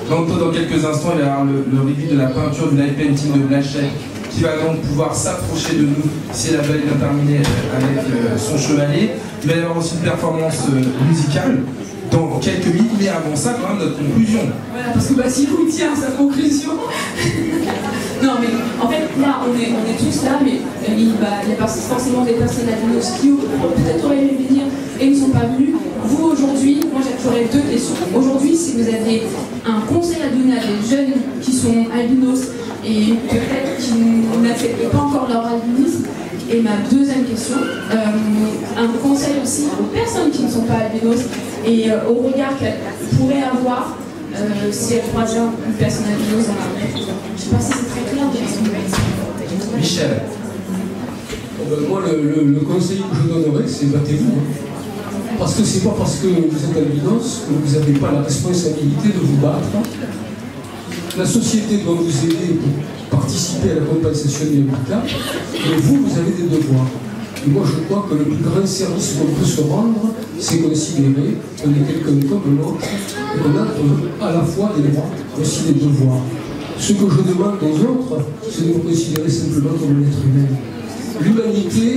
S3: dans quelques instants, il va y avoir le review de la peinture du live painting de Blachette qui va donc pouvoir s'approcher de nous si la belle vient terminer avec son chevalier. Il va y avoir aussi une performance musicale dans quelques minutes, mais avant ça, quand même, notre conclusion.
S2: Voilà, parce que Bassirou tient à sa conclusion. Non, mais en fait, là, on est tous là, mais il y a forcément des personnes albinos qui peut-être auraient aimé venir et ne sont pas venus. Vous, aujourd'hui, moi j'aurais deux questions. Aujourd'hui, si vous aviez un conseil à donner à des jeunes qui sont albinos et peut-être qui n'acceptent pas encore leur albinisme, et ma deuxième question, un conseil aussi aux personnes qui ne sont pas albinos et au regard qu'elles pourraient avoir si elles croisent une personne albinos dans la rue. Je ne sais pas si c'est très clair.
S3: Michel.
S7: Moi, le conseil que je donnerais, c'est battez-vous. Parce que c'est pas parce que vous êtes albinos que vous n'avez pas la responsabilité de vous battre. La société doit vous aider pour participer à la compensation du handicap, mais vous avez des devoirs. Et moi, je crois que le plus grand service qu'on peut se rendre, c'est considérer qu'on est quelqu'un comme l'autre, et qu'on a à la fois des droits, mais aussi des devoirs. Ce que je demande aux autres, c'est de me considérer simplement comme un être humain. L'humanité,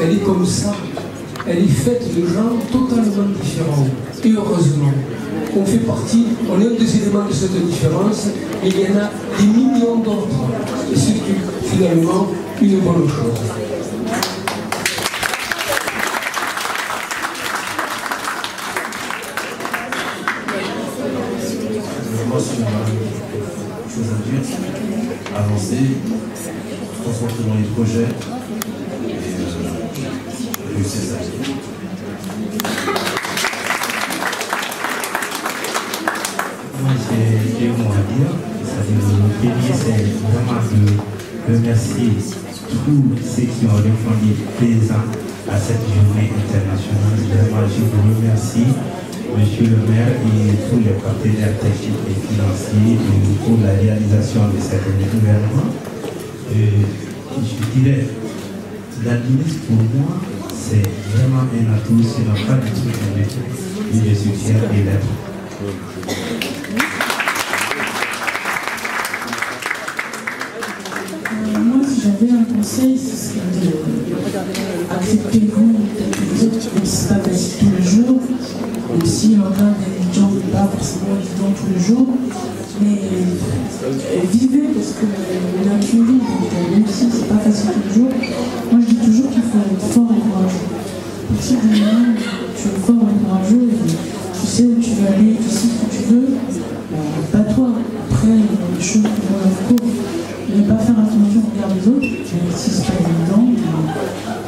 S7: elle est comme ça. Elle est faite de gens totalement différents. Et heureusement, on fait partie, on est un des éléments de cette différence, et il y en a des millions d'autres. Et c'est finalement une bonne chose.
S5: Moi, si on a une chose à dire, avancer, se concentrer dans les projets et réussir sa vie.
S1: remercier tous ceux qui ont répondu présents à cette journée internationale. Vraiment, je vous remercie, Monsieur le maire, et tous les partenaires techniques et financiers pour la réalisation de cet événement. Je dirais, la ministre pour moi, c'est vraiment un atout, sinon pas du tout un défaut. Et je suis fier de l'être.
S2: Moi, si j'avais un conseil, ce serait d'accepter vous, peut-être les autres, même si c'est pas facile tous les jours, même si on a des gens qui ne sont pas forcément évidents tous les jours, mais vivez parce que on a qu'une vie, donc même si c'est pas facile tous les jours, moi je dis toujours qu'il faut être fort et courageux. À partir du moment où tu es fort et courageux, tu sais où tu veux aller, tu sais ce que tu veux, pas toi. Après, il y a des choses qui vont leur cours. Ne pas faire attention au regard des autres, même si c'est pas évident.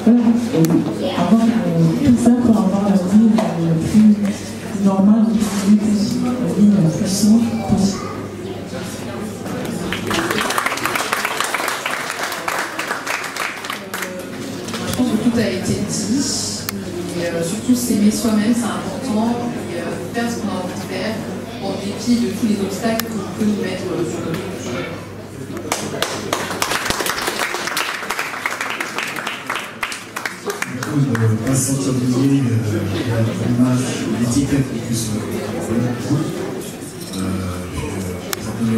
S2: Voilà, tout faire pour avoir la vie la plus normale, la plus possible, la vie la plus simple possible.
S4: Je pense que tout a été dit, et surtout s'aimer soi-même, c'est important, et faire ce qu'on a envie de faire, en dépit de tous les obstacles qu'on peut nous mettre sur notre chemin.
S6: De ne pas se sentir lié à l'image, l'étiquette qu'on puisse vous donner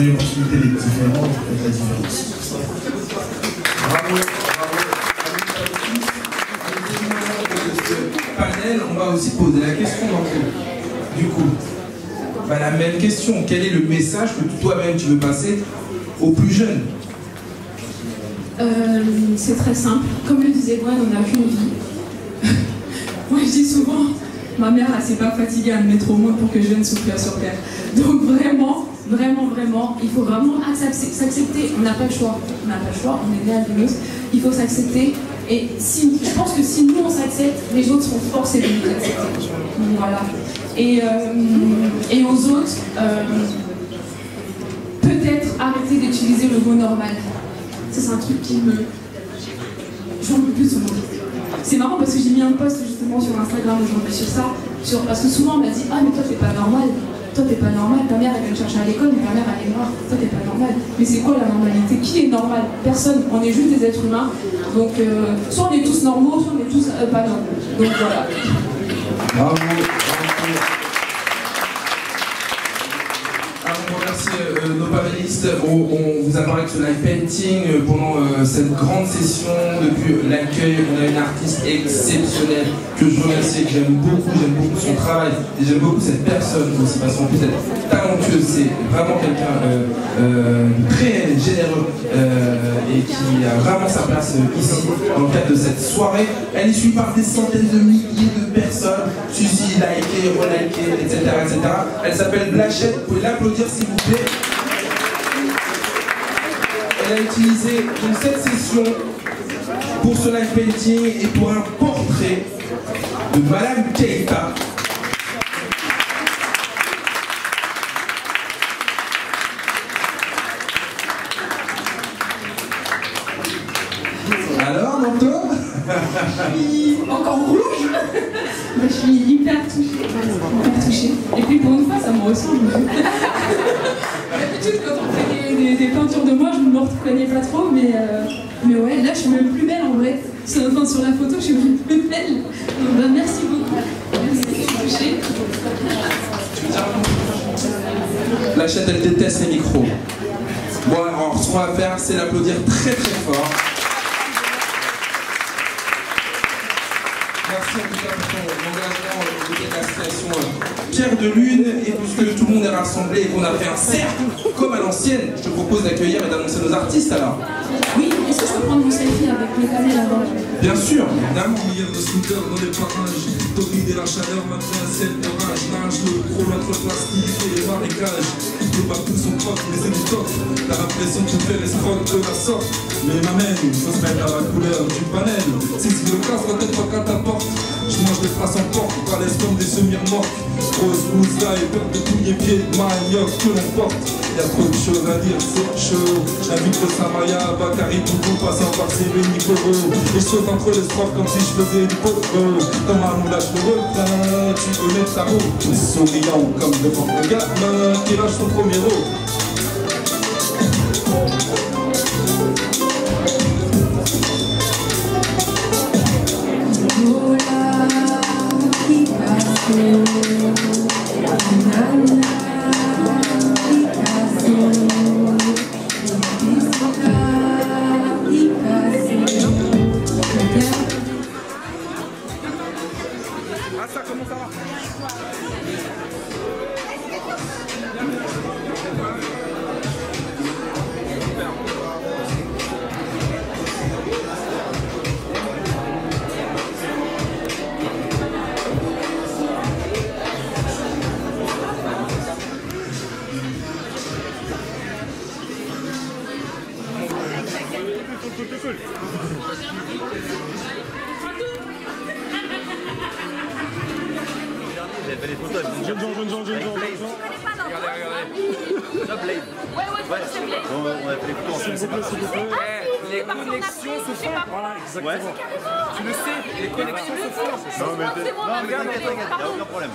S6: l'opportunité d'être différent, de la différence.
S3: Bravo, bravo. De ce panel, on va aussi poser la question d'entrée. Du coup, la même question, quel est le message que toi-même tu veux passer aux plus jeunes?
S9: C'est très simple. Comme le disait Gwen, on n'a qu'une vie. Moi, je dis souvent, ma mère, elle s'est pas fatiguée à me mettre au moins pour que je vienne souffrir sur terre. Donc vraiment, il faut vraiment s'accepter. On n'a pas le choix. On n'a pas le choix. On est né à Vélos. Il faut s'accepter. Et je pense que si nous, on s'accepte, les autres seront forcés de nous accepter. Donc voilà. Et aux autres, peut-être arrêter d'utiliser le mot normal. C'est un truc qui me... J'en peux plus souvent. C'est marrant parce que j'ai mis un post justement sur Instagram aujourd'hui sur ça, parce que souvent on m'a dit « Ah mais toi t'es pas normal, ta mère elle vient te chercher à l'école, mais ta mère elle est noire, toi t'es pas normal. » Mais c'est quoi la normalité? Qui est normal? Personne, on est juste des êtres humains. Donc soit on est tous normaux, soit on est tous pas normaux. Donc voilà.
S3: Bravo. On remercie nos panélistes. On vous a parlé de ce live painting pendant cette grande session. Depuis l'accueil, on a une artiste exceptionnelle que je remercie et que j'aime beaucoup son travail. Et j'aime beaucoup cette personne aussi parce qu'en plus elle est talentueuse. C'est vraiment quelqu'un de très généreux et qui a vraiment sa place ici dans le cadre de cette soirée. Elle est suivie par des centaines de milliers de personnes. Suzy, likez, relikez, etc. Elle s'appelle Blachette. Vous pouvez l'applaudir s'il vous plaît. Elle a utilisé donc cette session pour ce live painting et pour un portrait de Madame Keïta. Alors, Nanto?
S9: Encore rouge. Je suis hyper touchée. Et puis pour une fois, ça me ressemble. D'habitude, quand on fait des peintures de moi, je ne me reconnais pas trop, mais ouais, là, je suis même plus belle en vrai. Enfin, sur la photo, je suis même plus belle. Donc, merci beaucoup. Merci,
S3: Blachette, elle déteste les micros. Bon, alors, ce qu'on va faire, c'est l'applaudir très fort. Merci en tout cas pour ton engagement de l'association Pierre de Lune. Et puisque tout le monde est rassemblé et qu'on a fait un cercle comme à l'ancienne, je te propose d'accueillir et d'annoncer nos artistes alors.
S9: Oui, est-ce que je peux prendre mon selfie avec mes panels avant?
S3: Bien sûr, madame.
S10: Hier de scooter dans les parages, torride et la chaleur malgré un ciel d'orage. Nage le pro entre le plastique et les marécages. Le bateau sont propres, mais c'est du top. T'as l'impression que tu fais l'escroc de la sorte. Mais ma mère, faut se mettre à la couleur du panel. Si tu le casses, la tête pas qu'à ta porte. Je mange des phrases en porte, pas laisse comme des semi-remorques. Rose, Ouza et peur de tous les pieds de manioc que l'on porte. Y'a trop de choses à dire, c'est chaud. J'invite le Samaya, Bakary, Toubou, passant par CV Nicoro. Et je saute entre les strophes comme si je faisais du popo. Comme un lâche le refrain, tu connais ta roue. Tous souriant comme devant un gamin qui lâche son premier mot.
S3: Ah ça, comment ça va?
S11: Les photos, jeune gens. Regardez. Blade. Ouais, c'est Blade. On a fait les photos ensemble. S'il vous plaît.
S3: Les connexions se font. Voilà, exactement. Tu le sais, les connexions se font.
S11: Non, mais regarde, il n'y a aucun problème.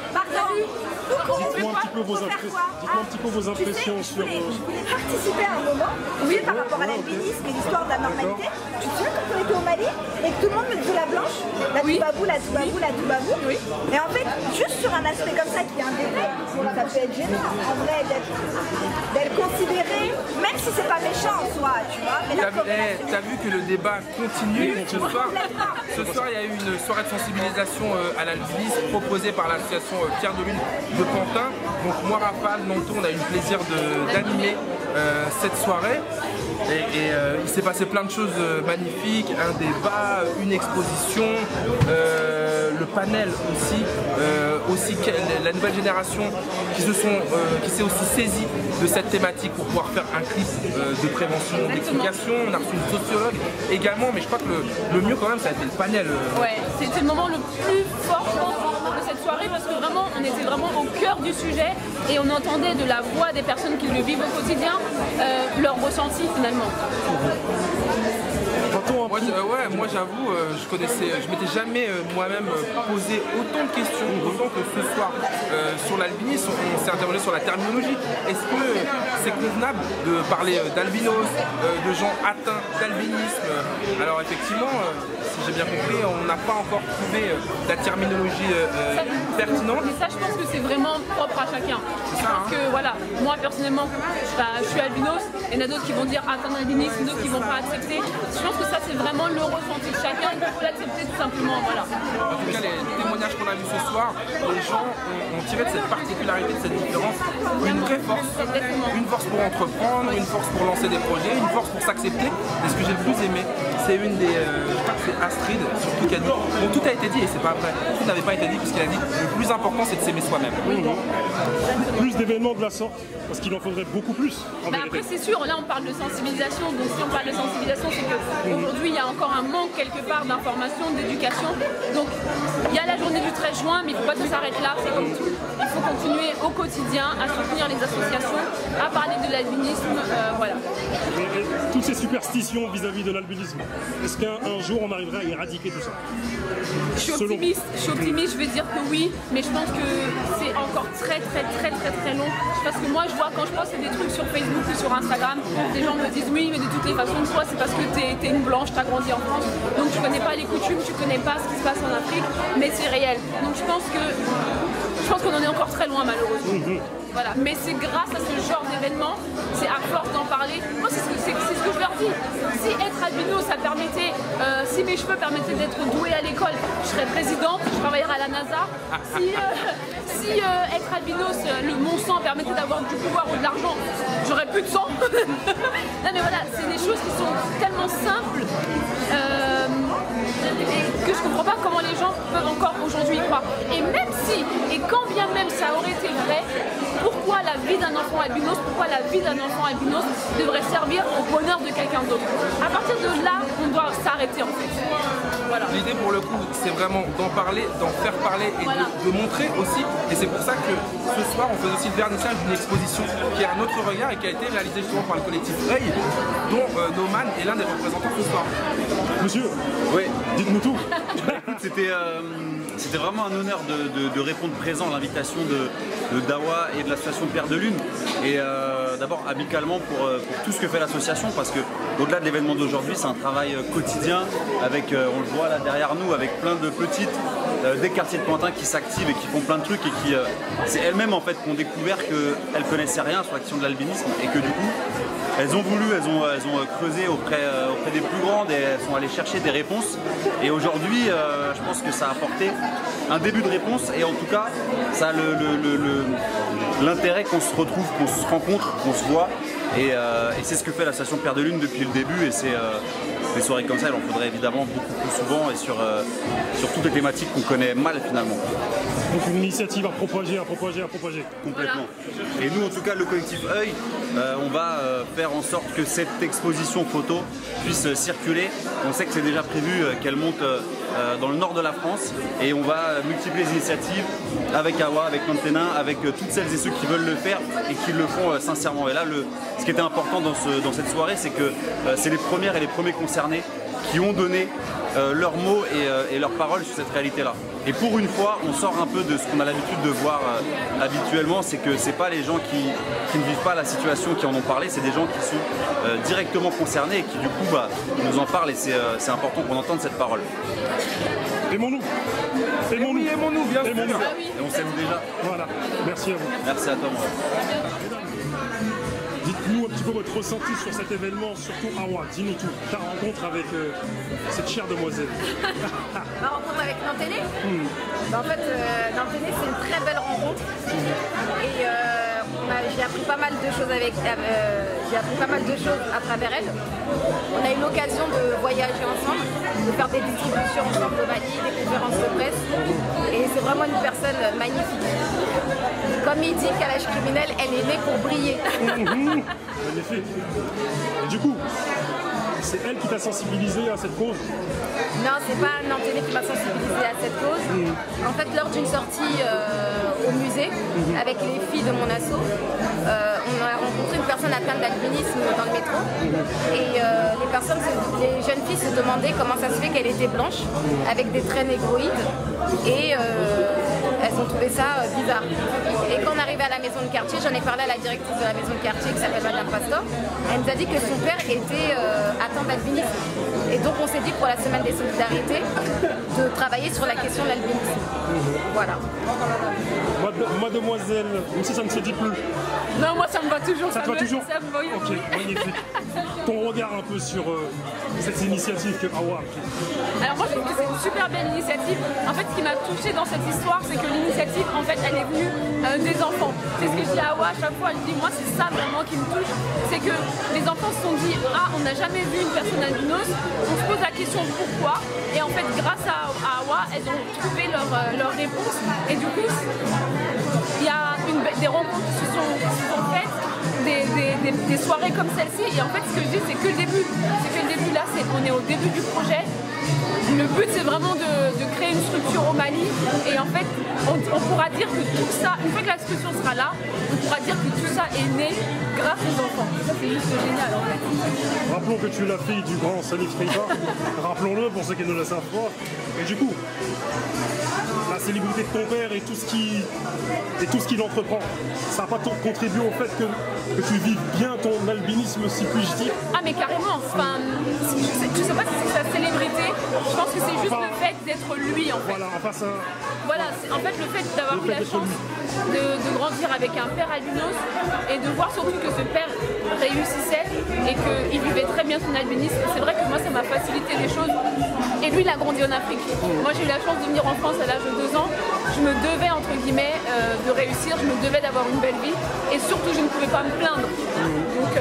S12: Dites-moi un petit peu vos impressions sur...
S13: Je voulais participer à un moment, oui, par rapport à l'albinisme et l'histoire de la normalité. Tu te souviens quand on était au Mali et que tout le monde mettait de la blanche, la Toubabou, la Toubabou, la Toubabou. Et en fait, juste sur un aspect comme ça qui est un détail, ça peut être gênant en vrai d'être considéré, même si c'est pas méchant en soi, tu vois.
S3: T'as vu que le débat continue ce soir, il y a eu une soirée de sensibilisation à l'albinisme proposée par l'association Pierre de Lune de Pantin. Donc moi, Rafale, Nanto, on a eu le plaisir d'animer cette soirée. Et il s'est passé plein de choses magnifiques, un débat, une exposition, le panel aussi la nouvelle génération qui s'est aussi saisie de cette thématique pour pouvoir faire un clip de prévention, d'explication. On a reçu une sociologue également, mais je crois que le mieux quand même ça a été le panel.
S14: Ouais, c'était le moment le plus fort de cette soirée parce que vraiment on était vraiment au cœur du sujet et on entendait de la voix des personnes qui le vivent au quotidien leur ressenti finalement.
S3: Moi j'avoue, je m'étais jamais moi-même posé autant de questions, autant que ce soir sur l'albinisme. On s'est interrogé sur la terminologie. Est-ce que c'est convenable de parler d'albinos, de gens atteints d'albinisme? Alors effectivement, si j'ai bien compris, on n'a pas encore trouvé la terminologie pertinente.
S14: Mais ça, je pense que c'est vraiment propre à chacun. Parce que voilà, moi personnellement, je suis albinos, et il y en a d'autres qui vont dire atteint d'albinisme, d'autres qui vont pas accepter. Je pense que ça c'est vraiment le ressenti de chacun, il faut l'accepter tout simplement, voilà.
S3: En tout cas, les témoignages qu'on a vus ce soir, les gens ont tiré de cette particularité, de cette différence, une vraie force. Une force pour entreprendre, une force pour lancer des projets, une force pour s'accepter. Et ce que j'ai le plus aimé, c'est une des... je crois que c'est Astrid, surtout qui a dit... Bon, tout a été dit et c'est pas vrai. Tout n'avait pas été dit puisqu'elle a dit le plus important c'est de s'aimer soi-même.
S12: Plus d'événements de la sorte, parce qu'il en faudrait beaucoup plus.
S14: Après c'est sûr, là on parle de sensibilisation, donc si on parle de sensibilisation c'est qu'aujourd'hui il y a encore un manque quelque part d'information, d'éducation. Donc il y a la journée du 13 juin, mais il ne faut pas que ça s'arrête là, c'est comme tout. Il faut continuer au quotidien à soutenir les associations, à parler de l'albinisme, voilà.
S12: Et toutes ces superstitions vis-à-vis de l'albinisme, est-ce qu'un jour on arriverait à éradiquer tout ça?
S14: Je suis optimiste, je vais dire que oui, mais je pense que c'est encore très long. Parce que moi je vois quand je poste des trucs sur Facebook ou sur Instagram, des gens me disent oui mais de toutes les façons toi c'est parce que t'es une blanche, t'as grandi en France, donc tu connais pas les coutumes, tu connais pas ce qui se passe en Afrique, mais c'est réel. Donc je pense qu'on en est encore très loin malheureusement. Voilà. Mais c'est grâce à ce genre d'événement, c'est à force d'en parler. Moi c'est ce que je leur dis. Si être albino ça permettait, si mes cheveux permettaient d'être douée à l'école, je serais présidente, je travaillerais à la NASA. Si être albinos, mon sang permettait d'avoir du pouvoir ou de l'argent, j'aurais plus de sang. Non mais voilà, c'est des choses qui sont tellement simples que je comprends pas comment les gens peuvent encore aujourd'hui y croire. Et même si, et quand bien même ça aurait été vrai, pourquoi la vie d'un enfant albinos, pourquoi la vie d'un enfant albinos devrait servir au bonheur de quelqu'un d'autre? À partir de là, on doit s'arrêter en fait.
S3: L'idée pour le coup, c'est vraiment d'en parler, d'en faire parler et de montrer aussi. Et c'est pour ça que ce soir, on faisait aussi le vernissage d'une exposition qui a un autre regard et qui a été réalisée justement par le collectif Œil, dont Noman est l'un des représentants ce soir.
S12: Monsieur,
S15: oui.
S12: Dites-nous tout.
S15: C'était vraiment un honneur de répondre présent à l'invitation de Dawa et de l'association Pierre de Lune. Et d'abord amicalement pour tout ce que fait l'association, parce que au-delà de l'événement d'aujourd'hui, c'est un travail quotidien avec, on le voit là derrière nous, avec plein de petites des quartiers de Pantin qui s'activent et qui font plein de trucs et qui c'est elles-mêmes en fait qui ont découvert qu'elles connaissaient rien sur l'action de l'albinisme et que du coup elles ont creusé auprès des plus grandes et elles sont allées chercher des réponses. Et aujourd'hui, je pense que ça a apporté un début de réponse et en tout cas, ça a l'intérêt qu'on se retrouve, qu'on se rencontre, qu'on se voit. Et c'est ce que fait l'association Pierre de Lune depuis le début. Et c'est des soirées comme ça, il en faudrait évidemment beaucoup plus souvent et sur toutes les thématiques qu'on connaît mal finalement.
S12: Donc une initiative à propager.
S15: Complètement. Et nous, en tout cas, le collectif Œil, on va faire en sorte que cette exposition photo puisse circuler. On sait que c'est déjà prévu qu'elle monte dans le nord de la France et on va multiplier les initiatives avec Awa, avec Nanténin, avec toutes celles et ceux qui veulent le faire et qui le font sincèrement. Et là, ce qui était important dans cette soirée, c'est que c'est les premières et les premiers concernés qui ont donné leurs mots et leurs paroles sur cette réalité-là. Et pour une fois, on sort un peu de ce qu'on a l'habitude de voir habituellement, c'est que c'est pas les gens qui ne vivent pas la situation qui en ont parlé, c'est des gens qui sont directement concernés et qui du coup nous en parlent et c'est important qu'on entende cette parole.
S12: Aimons-nous.
S3: Aimons-nous, bien sûr.
S15: Et on s'aime déjà.
S12: Voilà, merci à vous.
S15: Merci à toi, moi.
S12: Dites-nous un petit peu votre ressenti sur cet événement, surtout Awa, dis-nous tout. Ta rencontre avec cette chère demoiselle.
S16: Ma rencontre avec Nanténé En fait, Nanténé, c'est une très belle rencontre. Et j'ai appris pas mal de choses à travers elle. On a eu l'occasion de voyager ensemble, de faire des distributions ensemble au Mali, des conférences de presse. Et c'est vraiment une personne magnifique. Comme il dit qu'à l'âge criminel, elle est née pour briller.
S12: Magnifique. Et du coup, c'est elle qui t'a sensibilisé à cette cause?
S16: Non, c'est pas Nanténé qui m'a sensibilisé à cette cause. En fait, lors d'une sortie au musée, avec les filles de mon asso, on a rencontré une personne atteinte d'albinisme dans le métro. Et les jeunes filles se demandaient comment ça se fait qu'elle était blanche, avec des traits négroïdes. Et elles ont trouvé ça bizarre. Et quand on arrivait à la maison de quartier, j'en ai parlé à la directrice de la maison de quartier qui s'appelle Madame Pastor. Elle nous a dit que son père était atteint d'albinisme. Et donc on s'est dit pour la semaine des solidarités de travailler sur la question de l'albinisme. Voilà.
S12: Mademoiselle, même si ça ne se dit plus.
S14: Non, moi ça me va toujours.
S12: Ça te va toujours?
S14: Ça me va, oui.
S12: Ok, magnifique. Ton regard un peu sur cette initiative que Awa a prise.
S14: Alors moi je trouve que c'est une super belle initiative. En fait ce qui m'a touchée dans cette histoire, c'est que l'initiative en fait elle est venue des enfants. C'est ce que je dis à Awa à chaque fois, elle dit moi c'est ça vraiment qui me touche. C'est que les enfants se sont dit on n'a jamais vu une personne albinos, on se pose la question pourquoi. Et en fait grâce à Awa, elles ont trouvé leur réponse. Et du coup il y a des rencontres qui se sont faites, des soirées comme celle-ci. Et en fait, ce que je dis, c'est que le début. C'est que le début, là, on est au début du projet. Le but, c'est vraiment de créer une structure au Mali. Et en fait, on pourra dire que tout ça, une fois que la structure sera là, on pourra dire que tout ça est né grâce aux enfants. Ça, c'est juste génial, en fait.
S12: Rappelons que tu es la fille du grand Salif Keïta. Rappelons-le pour ceux qui ne le savent pas. Et du coup, la célébrité de ton père et tout ce qu'il entreprend, ça n'a pas contribué au fait que tu vives bien ton albinisme, si puis-je dire?
S14: Ah mais carrément, enfin, je sais pas si c'est sa célébrité, je pense que c'est juste le fait d'être lui en fait.
S12: Voilà,
S14: voilà, en fait le fait d'avoir eu la chance de grandir avec un père albinos et de voir surtout que ce père réussissait et qu'il vivait très bien son albinisme, c'est vrai que moi ça m'a facilité les choses. Et lui il a grandi en Afrique. Moi j'ai eu la chance de venir en France à l'âge de 2 ans, je me devais entre guillemets de réussir, je me devais d'avoir une belle vie et surtout je ne pouvais pas me plaindre. Donc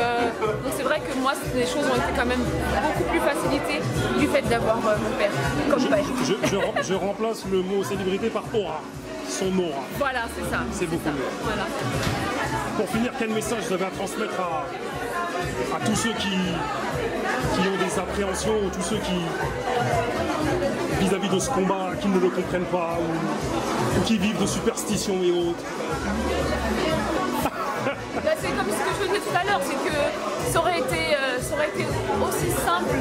S14: c'est vrai que moi les choses ont été quand même beaucoup plus facilitées du fait d'avoir mon père comme père.
S12: Je remplace le mot célébrité par aura, son aura.
S14: Voilà, c'est ça.
S12: C'est beaucoup mieux.
S14: Voilà.
S12: Pour finir, quel message vous avez à transmettre à tous ceux qui qui ont des appréhensions, ou tous ceux qui, vis-à-vis de ce combat, qui ne le comprennent pas, ou qui vivent de superstitions et autres.
S14: C'est comme ce que je disais tout à l'heure, c'est que ça aurait été aussi simple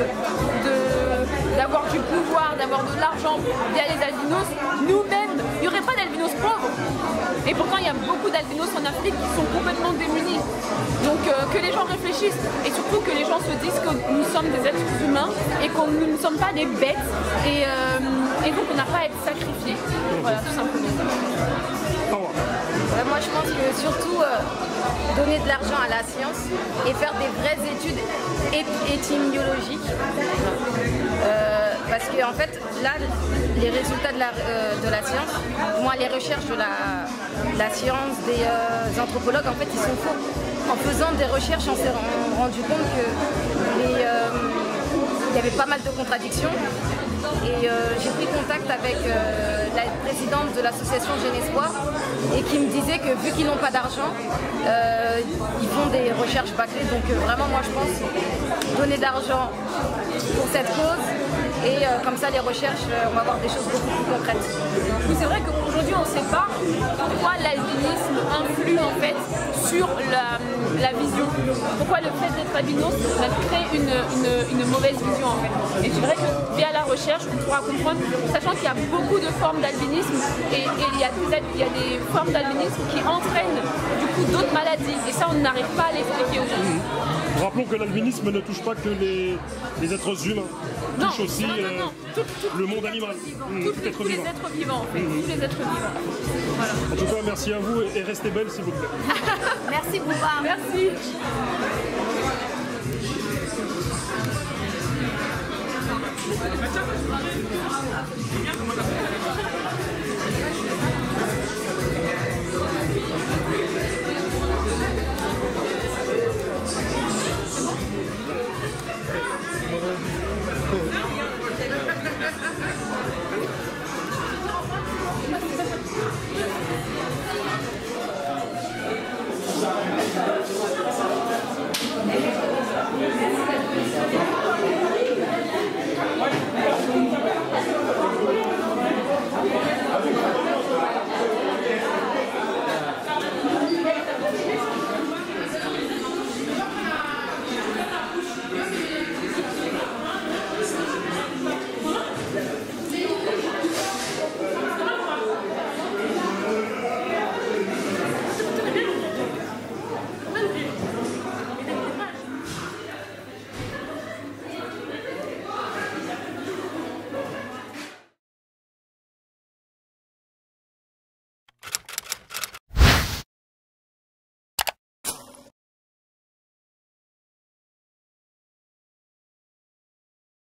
S14: d'avoir du pouvoir, d'avoir de l'argent via les albinos. Nous-mêmes, il n'y aurait pas d'albinos pauvres. Et pourtant, il y a beaucoup d'albinos en Afrique qui sont complètement démunis. Donc que les gens réfléchissent et surtout que les gens se disent que nous sommes des êtres humains et que nous ne sommes pas des bêtes et donc on n'a pas à être sacrifiés. Voilà, tout simplement.
S16: Moi je pense que surtout donner de l'argent à la science et faire des vraies études étymologiques. Parce que en fait là les résultats de la science, moi les recherches de la science des anthropologues en fait ils sont faux. En faisant des recherches on s'est rendu compte que il y avait pas mal de contradictions. Et j'ai pris contact avec la présidente de l'association Jeune Espoir et qui me disait que vu qu'ils n'ont pas d'argent, ils font des recherches bâclées. Donc vraiment moi je pense donner de l'argent pour cette cause et comme ça les recherches, on va avoir des choses beaucoup plus concrètes.
S14: Oui, c'est vrai qu'aujourd'hui on ne sait pas pourquoi l'albinisme influe en fait sur la vision. Pourquoi le fait d'être albinos crée une mauvaise vision en fait. Et c'est vrai que via la recherche on pourra comprendre, sachant qu'il y a beaucoup de formes d'albinisme et il y a des formes d'albinisme qui entraînent du coup d'autres maladies et ça on n'arrive pas à l'expliquer aujourd'hui.
S12: Rappelons que l'albinisme ne touche pas que les êtres humains, il touche aussi le monde animal,
S14: tous les êtres vivants en fait, tous les êtres vivants. Voilà.
S12: En tout cas merci à vous et restez belle s'il vous plaît.
S14: Merci Bouba. Merci.